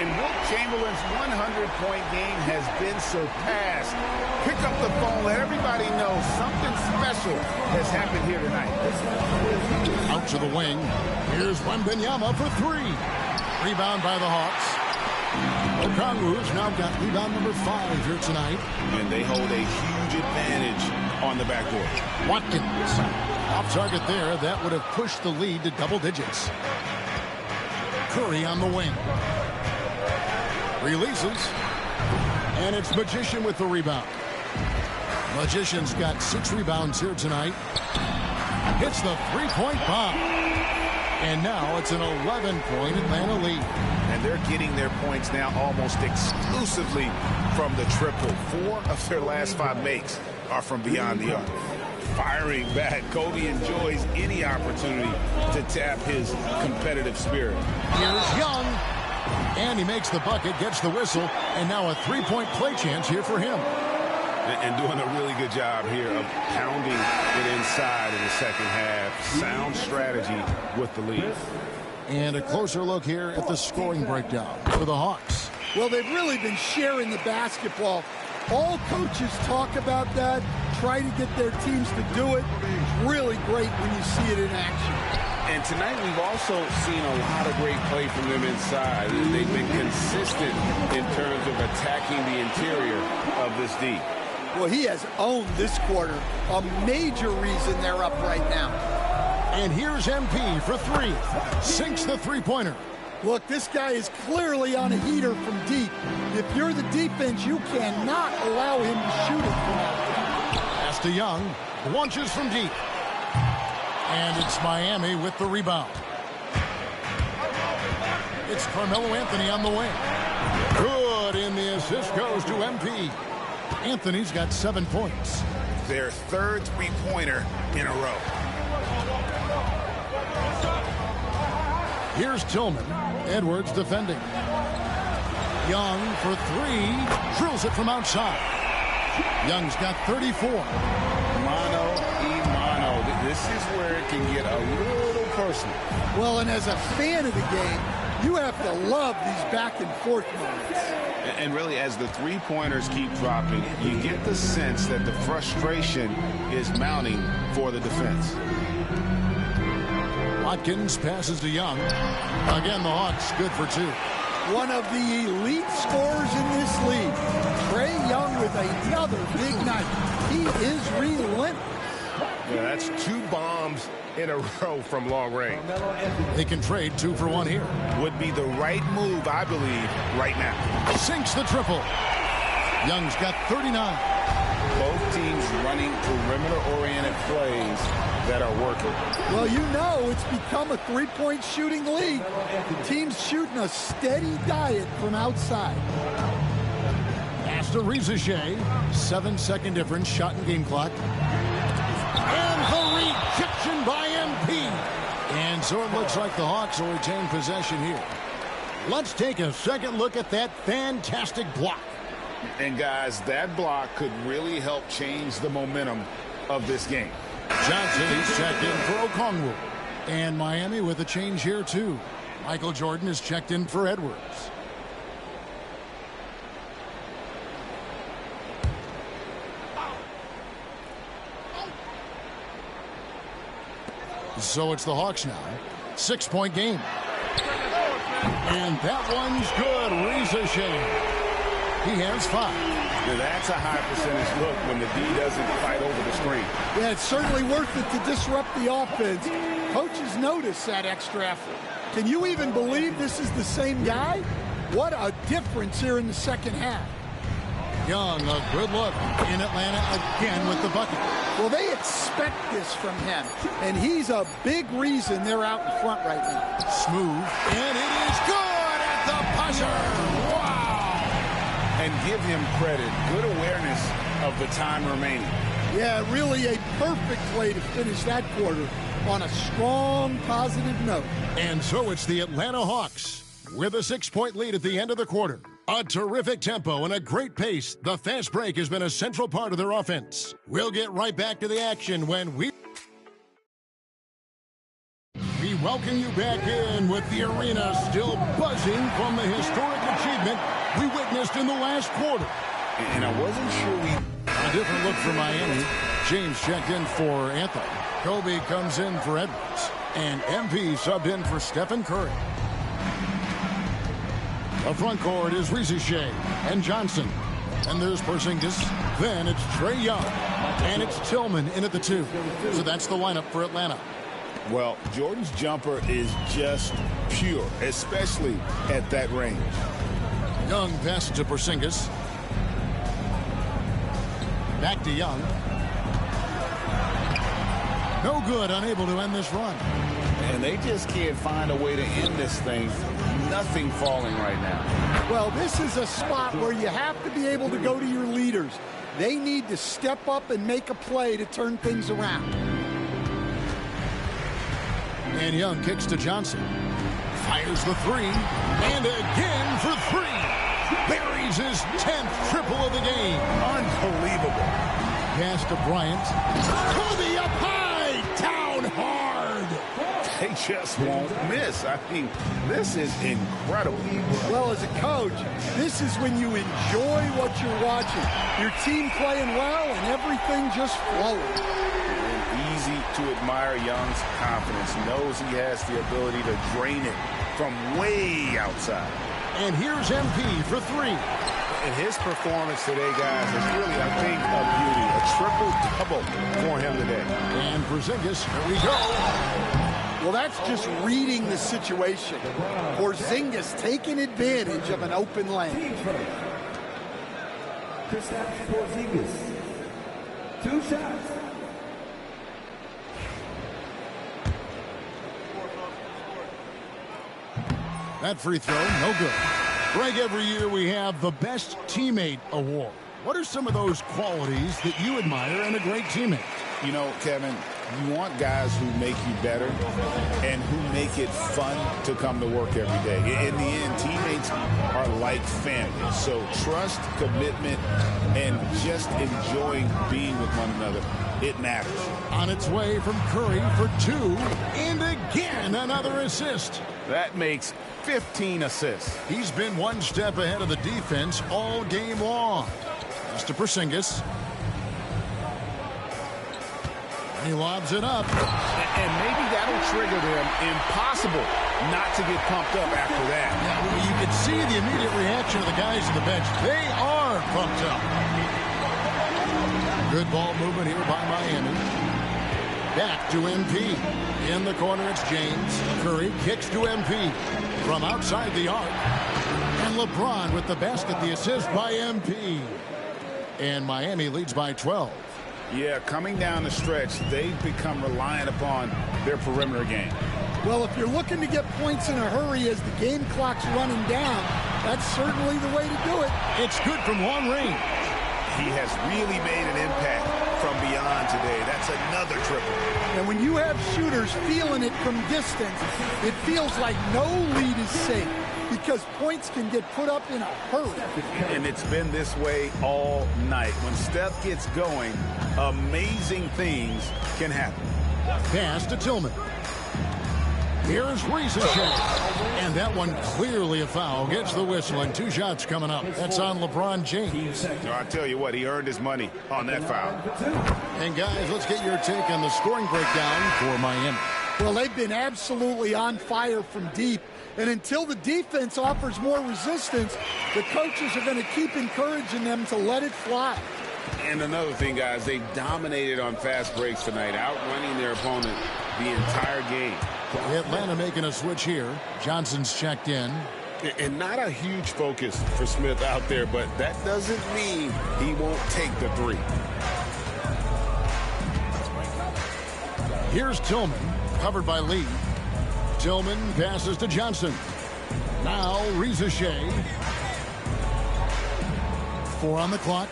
And Wilt Chamberlain's 100-point game has been surpassed. Pick up the phone, let everybody know something special has happened here tonight. Out to the wing. Here's Wembanyama for 3. Rebound by the Hawks. Okongwu's now got rebound number 5 here tonight. And they hold a huge advantage on the backboard. Watkins. Off target there. That would have pushed the lead to double digits. Curry on the wing. Releases. And it's Magician with the rebound. Magician's got 6 rebounds here tonight. Hits the three-point bomb. And now it's an 11-point Atlanta lead. And they're getting their points now almost exclusively from the triple. 4 of their last 5 makes are from beyond the arc. Firing back, Kobe enjoys any opportunity to tap his competitive spirit. Here's Young. And he makes the bucket, gets the whistle, and now a 3-point play chance here for him. And doing a really good job here of pounding it inside in the second half. Sound strategy with the lead. And a closer look here at the scoring breakdown for the Hawks. Well, they've really been sharing the basketball. All coaches talk about that, try to get their teams to do it. It's really great when you see it in action. And tonight we've also seen a lot of great play from them inside. They've been consistent in terms of attacking the interior of this D. Well, he has owned this quarter. A major reason they're up right now. And here's MP for 3. Sinks the three-pointer. Look, this guy is clearly on a heater from deep. If you're the defense, you cannot allow him to shoot it from out there. Pass to Young. Launches from deep. And it's Miami with the rebound. It's Carmelo Anthony on the wing. Good, and the assist goes to MP. Anthony's got 7 points. Their 3rd three-pointer in a row. Here's Tillman. Edwards defending. Young for 3. Drills it from outside. Young's got 34. Mano y mano. This is where it can get a little personal. Well, and as a fan of the game, you have to love these back-and-forth moments. And really, as the three-pointers keep dropping, you get the sense that the frustration is mounting for the defense. Watkins passes to Young. Again, the Hawks good for 2. One of the elite scorers in this league. Trae Young with another big night. He is relentless. Yeah, that's 2 bombs in a row from long range. They can trade 2 for 1 here. Would be the right move, I believe, right now. Sinks the triple. Young's got 39. Both teams running perimeter-oriented plays that are working. Well, you know it's become a three-point shooting league. The team's shooting a steady diet from outside. Pass to Shea. 7-second difference, shot and game clock. And the rejection by MP. And so it looks like the Hawks will retain possession here. Let's take a second look at that fantastic block. And guys, that block could really help change the momentum of this game. Johnson is checked in for Okongwu. And Miami with a change here too. Michael Jordan is checked in for Edwards. So it's the Hawks now. 6-point game. And that one's good. Shea. He has 5. Now that's a high percentage look when the D doesn't fight over the screen. Yeah, it's certainly worth it to disrupt the offense. Coaches notice that extra effort. Can you even believe this is the same guy? What a difference here in the second half. Young, a good look in Atlanta again with the bucket. Well, they expect this from him, and he's a big reason they're out in front right now. Smoove, and it is good at the buzzer. Wow! And give him credit. Good awareness of the time remaining. Yeah, really a perfect way to finish that quarter on a strong, positive note. And so it's the Atlanta Hawks with a 6-point lead at the end of the quarter. A terrific tempo and a great pace. The fast break has been a central part of their offense. We'll get right back to the action when we welcome you back in with the arena still buzzing from the historic achievement we witnessed in the last quarter. And I wasn't sure A different look for Miami. James checked in for Anthony. Kobe comes in for Edwards. And MP subbed in for Stephen Curry. The front court is Shea and Johnson. And there's Porzingis. Then it's Trae Young. And it's Tillman in at the 2. So that's the lineup for Atlanta. Well, Jordan's jumper is just pure, especially at that range. Young passes to Porzingis. Back to Young. No good, unable to end this run. And they just can't find a way to end this thing. Nothing falling right now. Well, this is a spot where you have to be able to go to your leaders. They need to step up and make a play to turn things around. And Young kicks to Johnson. Fires the 3. And again for 3. Buries his 10th triple of the game. Unbelievable. Pass to Bryant. Kobe up high. Down hard. They just won't miss. I mean, this is incredible. Well, as a coach, this is when you enjoy what you're watching. Your team playing well and everything just flowing. Easy to admire Young's confidence. He knows he has the ability to drain it from way outside. And here's MP for 3. And his performance today, guys, is really, I think, a beauty. A triple-double for him today. And Porzingis, here we go. Well, that's just reading the situation. Porzingis taking advantage of an open lane. Chris Porzingis. 2 shots. That free throw, no good. Greg, every year we have the Best Teammate Award. What are some of those qualities that you admire in a great teammate? You know, Kevin, you want guys who make you better and who make it fun to come to work every day. In the end, teammates are like family. So trust, commitment, and just enjoying being with one another, it matters. On its way from Curry for 2. And again, another assist. That makes 15 assists. He's been one step ahead of the defense all game long. Mr. Porzingis. He lobs it up. And maybe that'll trigger them. Impossible not to get pumped up after that. Yeah, you can see the immediate reaction of the guys on the bench. They are pumped up. Good ball movement here by Miami. Back to MP. In the corner, it's James. Curry kicks to MP. From outside the arc. And LeBron with the basket, the assist by MP. And Miami leads by 12. Yeah, coming down the stretch, they've become reliant upon their perimeter game. Well, if you're looking to get points in a hurry as the game clock's running down, that's certainly the way to do it. It's good from long range. He has really made an impact from beyond today. That's another triple. And when you have shooters feeling it from distance, it feels like no lead is safe because points can get put up in a hurry. And it's been this way all night. When Steph gets going, amazing things can happen. Pass to Tillman. Here's Reese-Shea. And that one clearly a foul. Gets the whistle, and 2 shots coming up. That's on LeBron James. I tell you what, he earned his money on that foul. And guys, let's get your take on the scoring breakdown for Miami. Well, they've been absolutely on fire from deep. And until the defense offers more resistance, the coaches are going to keep encouraging them to let it fly. And another thing, guys, they dominated on fast breaks tonight, outrunning their opponent the entire game. Atlanta making a switch here. Johnson's checked in. And not a huge focus for Smith out there, but that doesn't mean he won't take the 3. Here's Tillman, covered by Lee. Tillman passes to Johnson. Now Reese-Shea. 4 on the clock.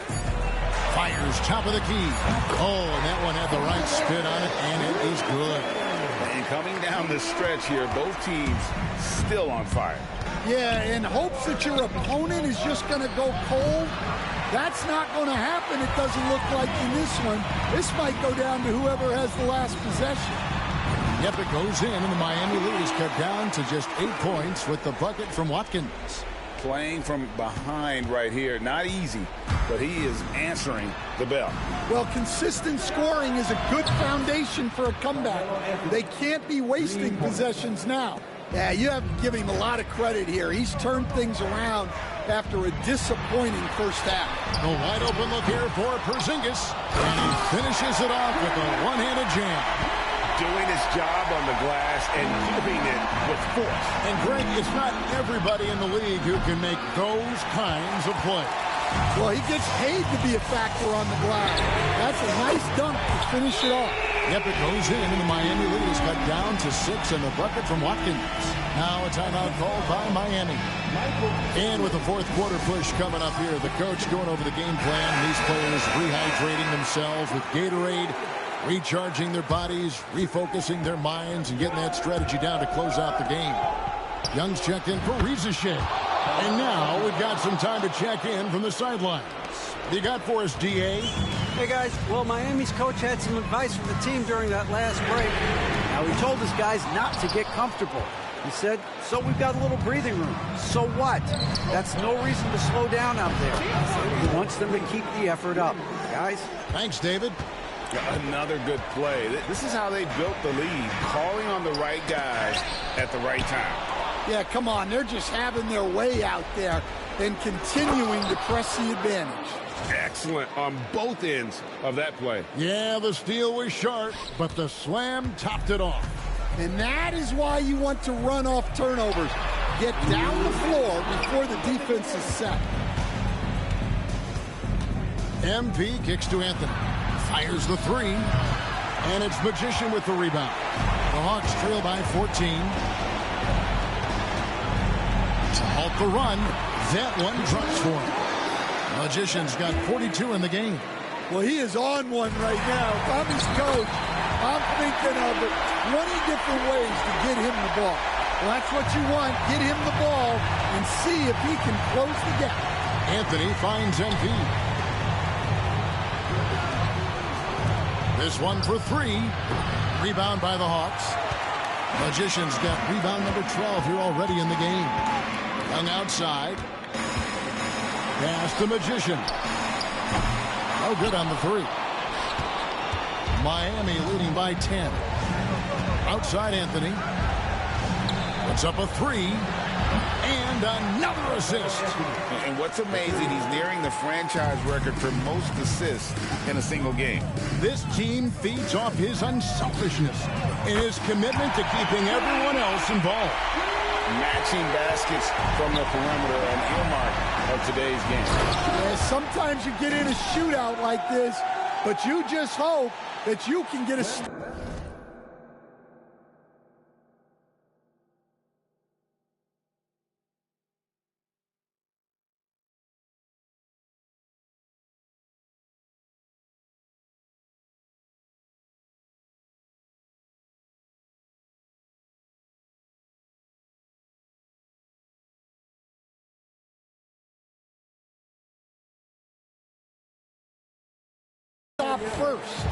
Fires top of the key. Oh, and that one had the right spin on it, and it is good. And coming down the stretch here, both teams still on fire. Yeah, in hopes that your opponent is just going to go cold. That's not going to happen, it doesn't look like in this one. This might go down to whoever has the last possession. Yep, it goes in, and the Miami lead is cut down to just 8 points with the bucket from Watkins. Playing from behind right here, not easy, but he is answering the bell. Well, consistent scoring is a good foundation for a comeback. They can't be wasting possessions now. Yeah, you have to give him a lot of credit here. He's turned things around after a disappointing first half. A wide open look here for Porzingis, and he finishes it off with a one-handed jam. Doing his job on the glass and keeping it with force. And Greg, it's not everybody in the league who can make those kinds of plays. Well, he gets paid to be a factor on the glass. That's a nice dunk to finish it off. Yep, it goes in, and the Miami lead is cut down to 6 and the bucket from Watkins. Now a timeout called by Miami. And with the fourth quarter push coming up here, the coach going over the game plan. These players rehydrating themselves with Gatorade, recharging their bodies, refocusing their minds, and getting that strategy down to close out the game. Young's checked in for Reese-Shea. And now we've got some time to check in from the sidelines. What you got for us, D.A.? Hey, guys. Well, Miami's coach had some advice for the team during that last break. Now, he told his guys not to get comfortable. He said, so we've got a little breathing room. So what? That's no reason to slow down out there. He wants them to keep the effort up. Guys? Thanks, David. Another good play. This is how they built the lead, calling on the right guys at the right time. Yeah, come on. They're just having their way out there and continuing to press the advantage. Excellent on both ends of that play. Yeah, the steal was sharp, but the slam topped it off. And that is why you want to run off turnovers. Get down the floor before the defense is set. MP kicks to Anthony. Fires the 3. And it's Magician with the rebound. The Hawks trail by 14. To halt the run, that one drops for him. Magician's got 42 in the game. Well, he is on one right now. If I'm his coach, I'm thinking of 20 different ways to get him the ball. Well, that's what you want. Get him the ball and see if he can close the gap. Anthony finds MP. This one for 3. Rebound by the Hawks. Magician's got rebound number 12 here already in the game. Young outside. Pass to Magician. No good on the 3. Miami leading by 10. Outside Anthony. Puts up a 3. And another assist. And what's amazing, he's nearing the franchise record for most assists in a single game. This team feeds off his unselfishness and his commitment to keeping everyone else involved. Matching baskets from the perimeter, an earmark of today's game. Yeah, sometimes you get in a shootout like this, but you just hope that you can get a... stop first.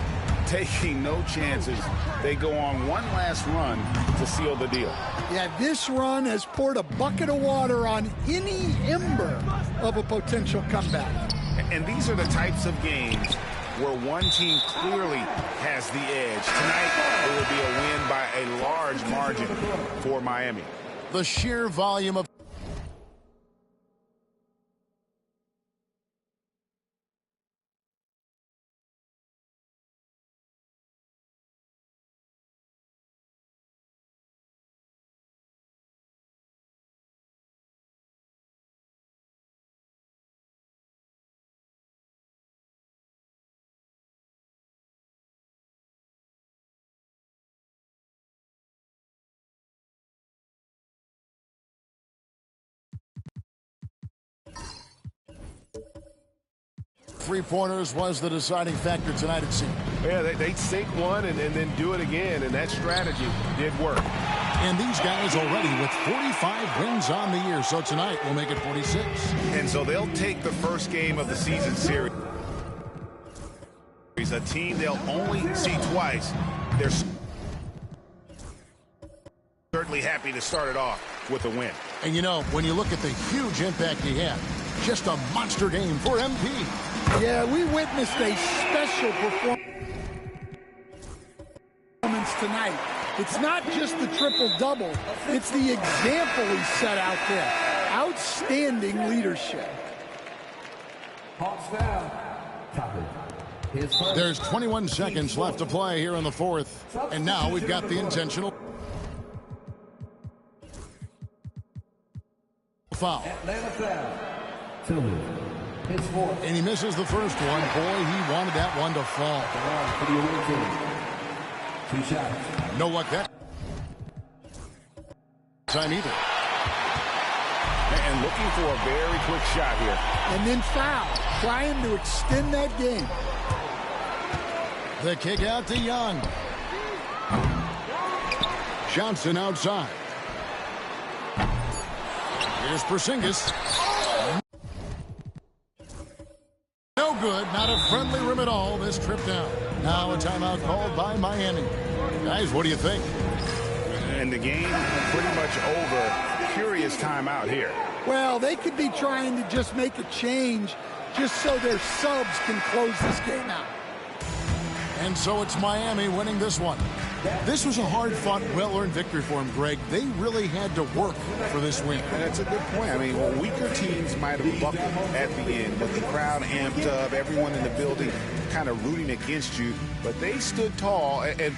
Taking no chances, they go on one last run to seal the deal. Yeah, this run has poured a bucket of water on any ember of a potential comeback. And these are the types of games where one team clearly has the edge. Tonight, it would be a win by a large margin for Miami. The sheer volume of three-pointers was the deciding factor tonight, it seemed. Yeah, they sink one and then do it again, and that strategy did work. And these guys already with 45 wins on the year, so tonight we'll make it 46. And so they'll take the first game of the season series. A team they'll only see twice. They're certainly happy to start it off with a win. And you know, when you look at the huge impact he had, just a monster game for MP. Yeah, we witnessed a special performance tonight. It's not just the triple-double. It's the example he set out there. Outstanding leadership. There's 21 seconds left to play here in the fourth. And now we've got the intentional foul. And he misses the first one. Boy, he wanted that one to fall. No luck that time either. And looking for a very quick shot here. And then foul, trying to extend that game. The kick out to Young. Johnson outside. Here's Porzingis. No good, not a friendly rim at all this trip down. Now a timeout called by Miami. Guys, what do you think? And the game pretty much over. Curious timeout here. Well, they could be trying to just make a change just so their subs can close this game out. And so it's Miami winning this one. This was a hard-fought, well-earned victory for him, Greg. They really had to work for this win. And that's a good point. I mean, weaker teams might have buckled at the end, with the crowd amped up, everyone in the building kind of rooting against you. But they stood tall and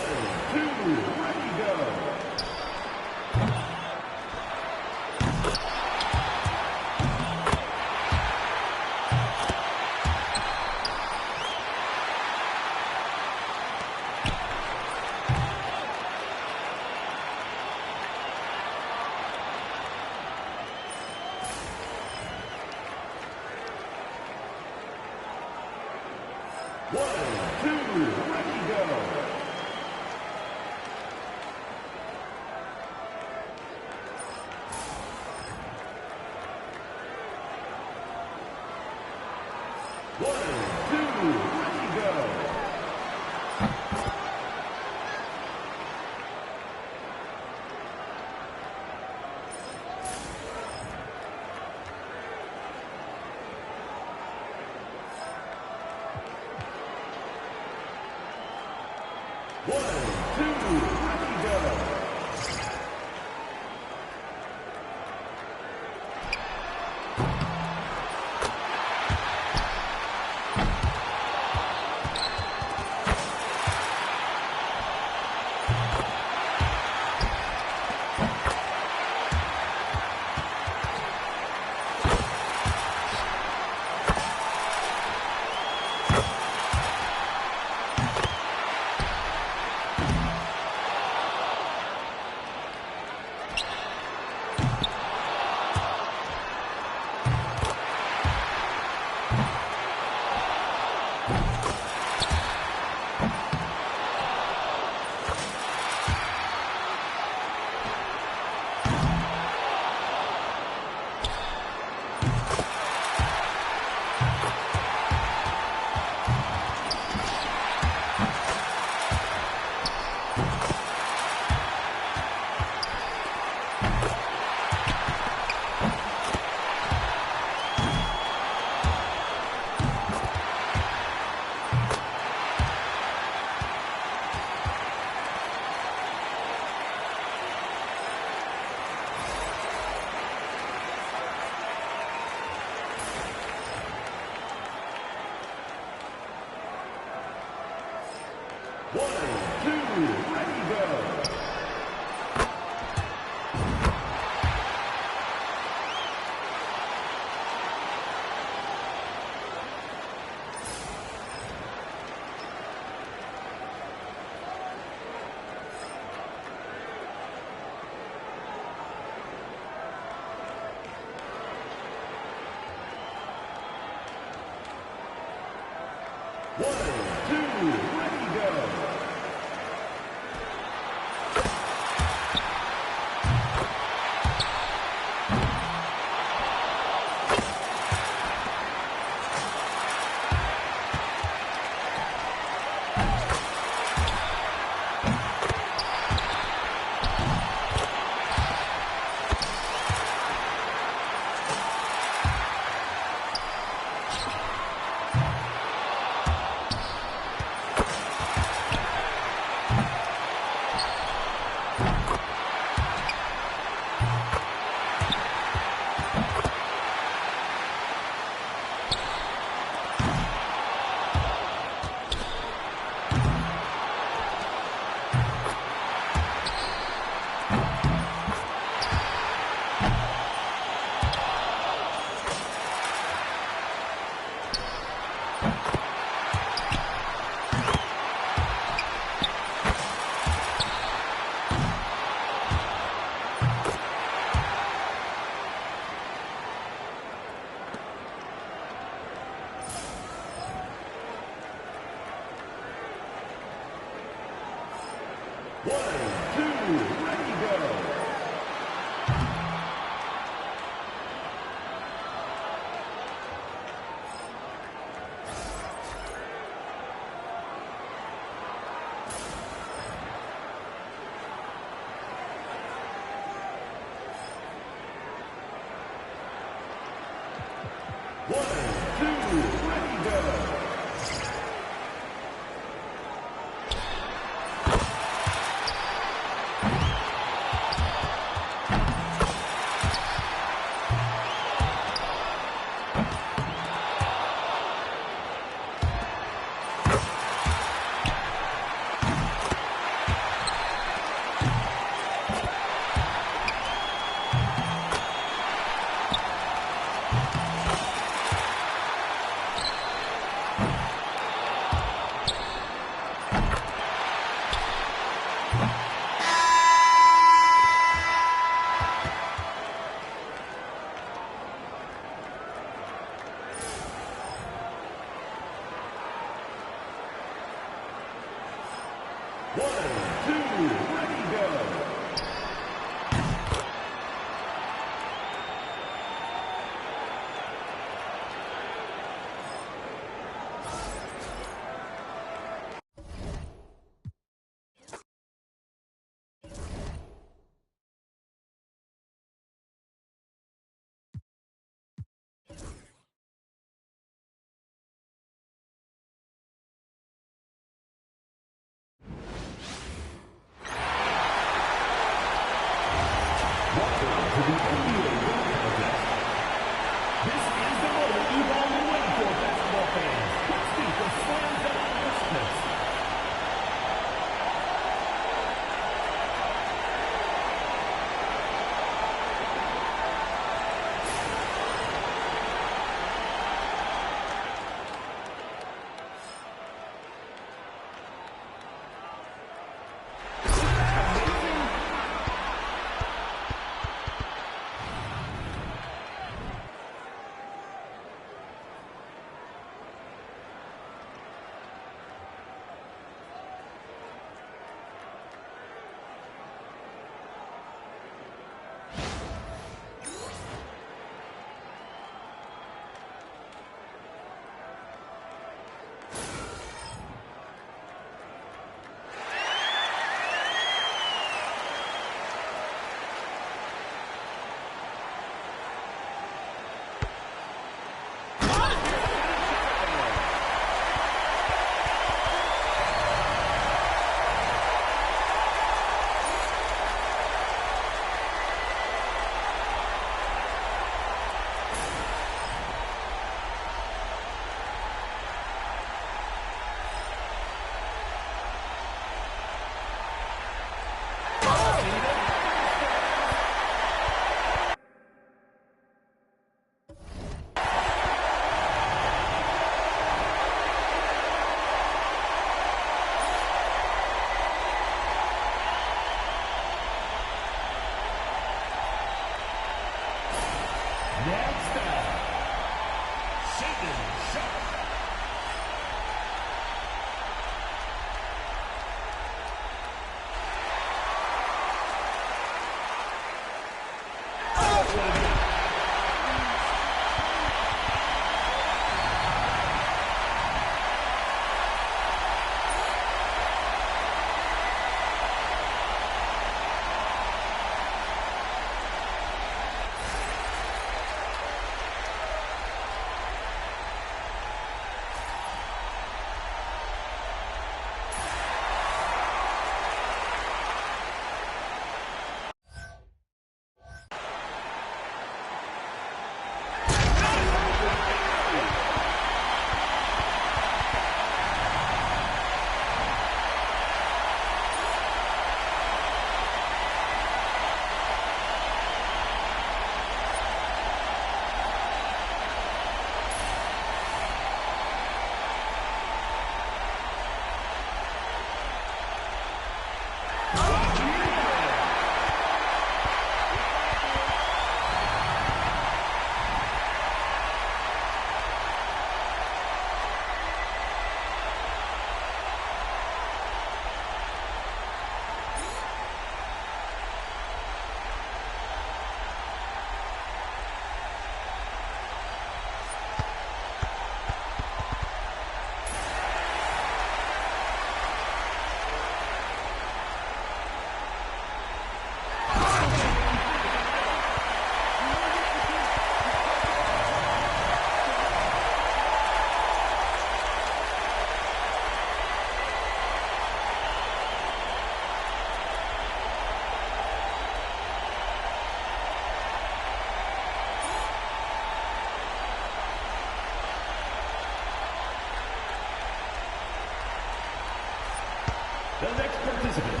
The next participant,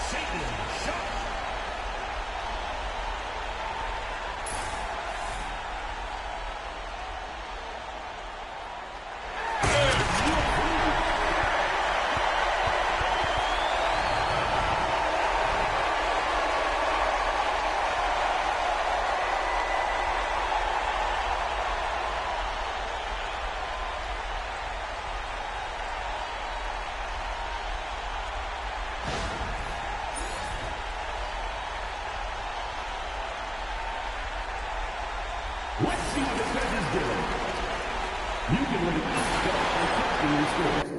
Satan Shot. Let's see what the judges do. You can win an Oscar by 15 scores.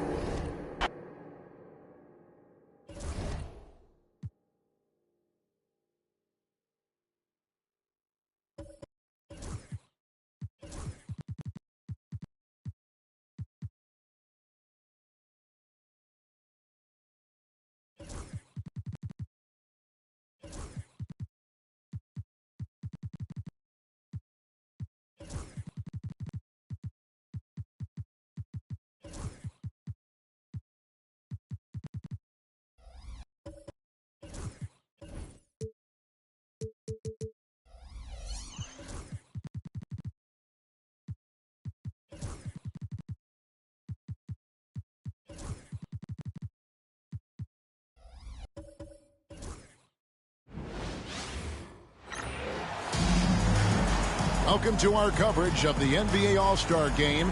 Welcome to our coverage of the NBA All-Star Game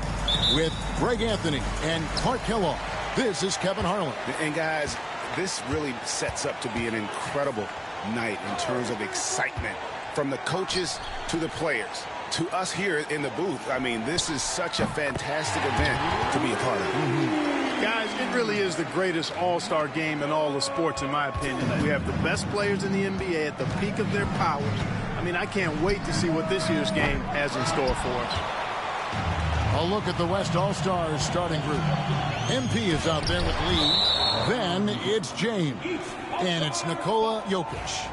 with Greg Anthony and Clark Kellogg. This is Kevin Harlan. And guys, this really sets up to be an incredible night in terms of excitement from the coaches to the players to us here in the booth. I mean, this is such a fantastic event to be a part of. Guys, it really is the greatest all-star game in all the sports, in my opinion. We have the best players in the NBA at the peak of their powers. I mean, I can't wait to see what this year's game has in store for us. A look at the West All-Stars starting group. MP is out there with Lee. Then it's James. And it's Nikola Jokic.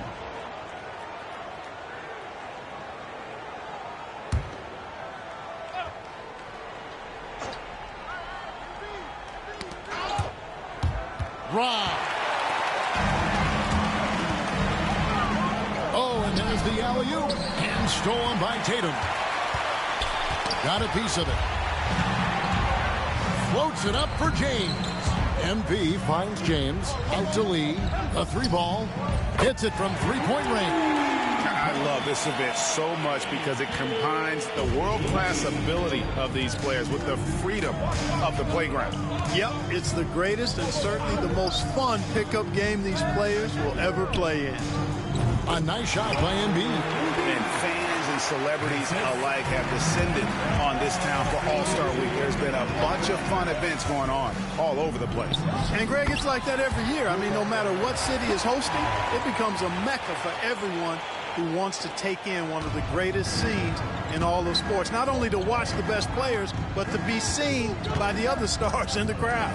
Rob. Oh, and there's the alley-oop. And stolen by Tatum. Got a piece of it. Floats it up for James. MP finds James. Out to Lee. A three ball. Hits it from three-point range. I love this event so much because it combines the world-class ability of these players with the freedom of the playground. Yep, it's the greatest and certainly the most fun pickup game these players will ever play in. A nice shot by Embiid. And fans and celebrities alike have descended on this town for All-Star Week. There's been a bunch of fun events going on all over the place. And, Greg, it's like that every year. I mean, no matter what city is hosting, it becomes a mecca for everyone who wants to take in one of the greatest scenes in all of sports. Not only to watch the best players, but to be seen by the other stars in the crowd.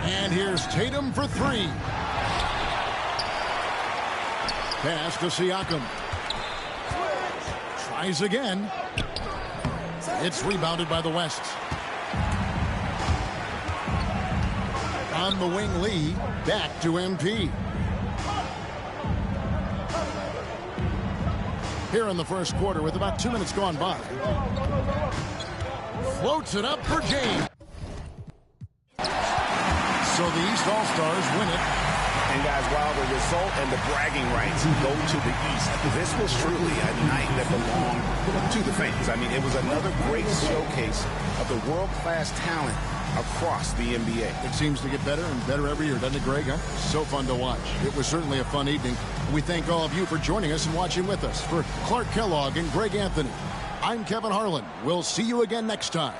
And here's Tatum for three. Pass to Siakam. Tries again. It's rebounded by the West. On the wing, Lee. Back to MP. Here in the first quarter with about 2 minutes gone by. Floats it up for James. So the East All-Stars win it. And guys, while the result and the bragging rights go to the East, this was truly a night that belonged to the fans. I mean, it was another great showcase of the world-class talent across the NBA. It seems to get better and better every year, doesn't it, Greg? Huh? So fun to watch. It was certainly a fun evening. We thank all of you for joining us and watching with us. For Clark Kellogg and Greg Anthony, I'm Kevin Harlan. We'll see you again next time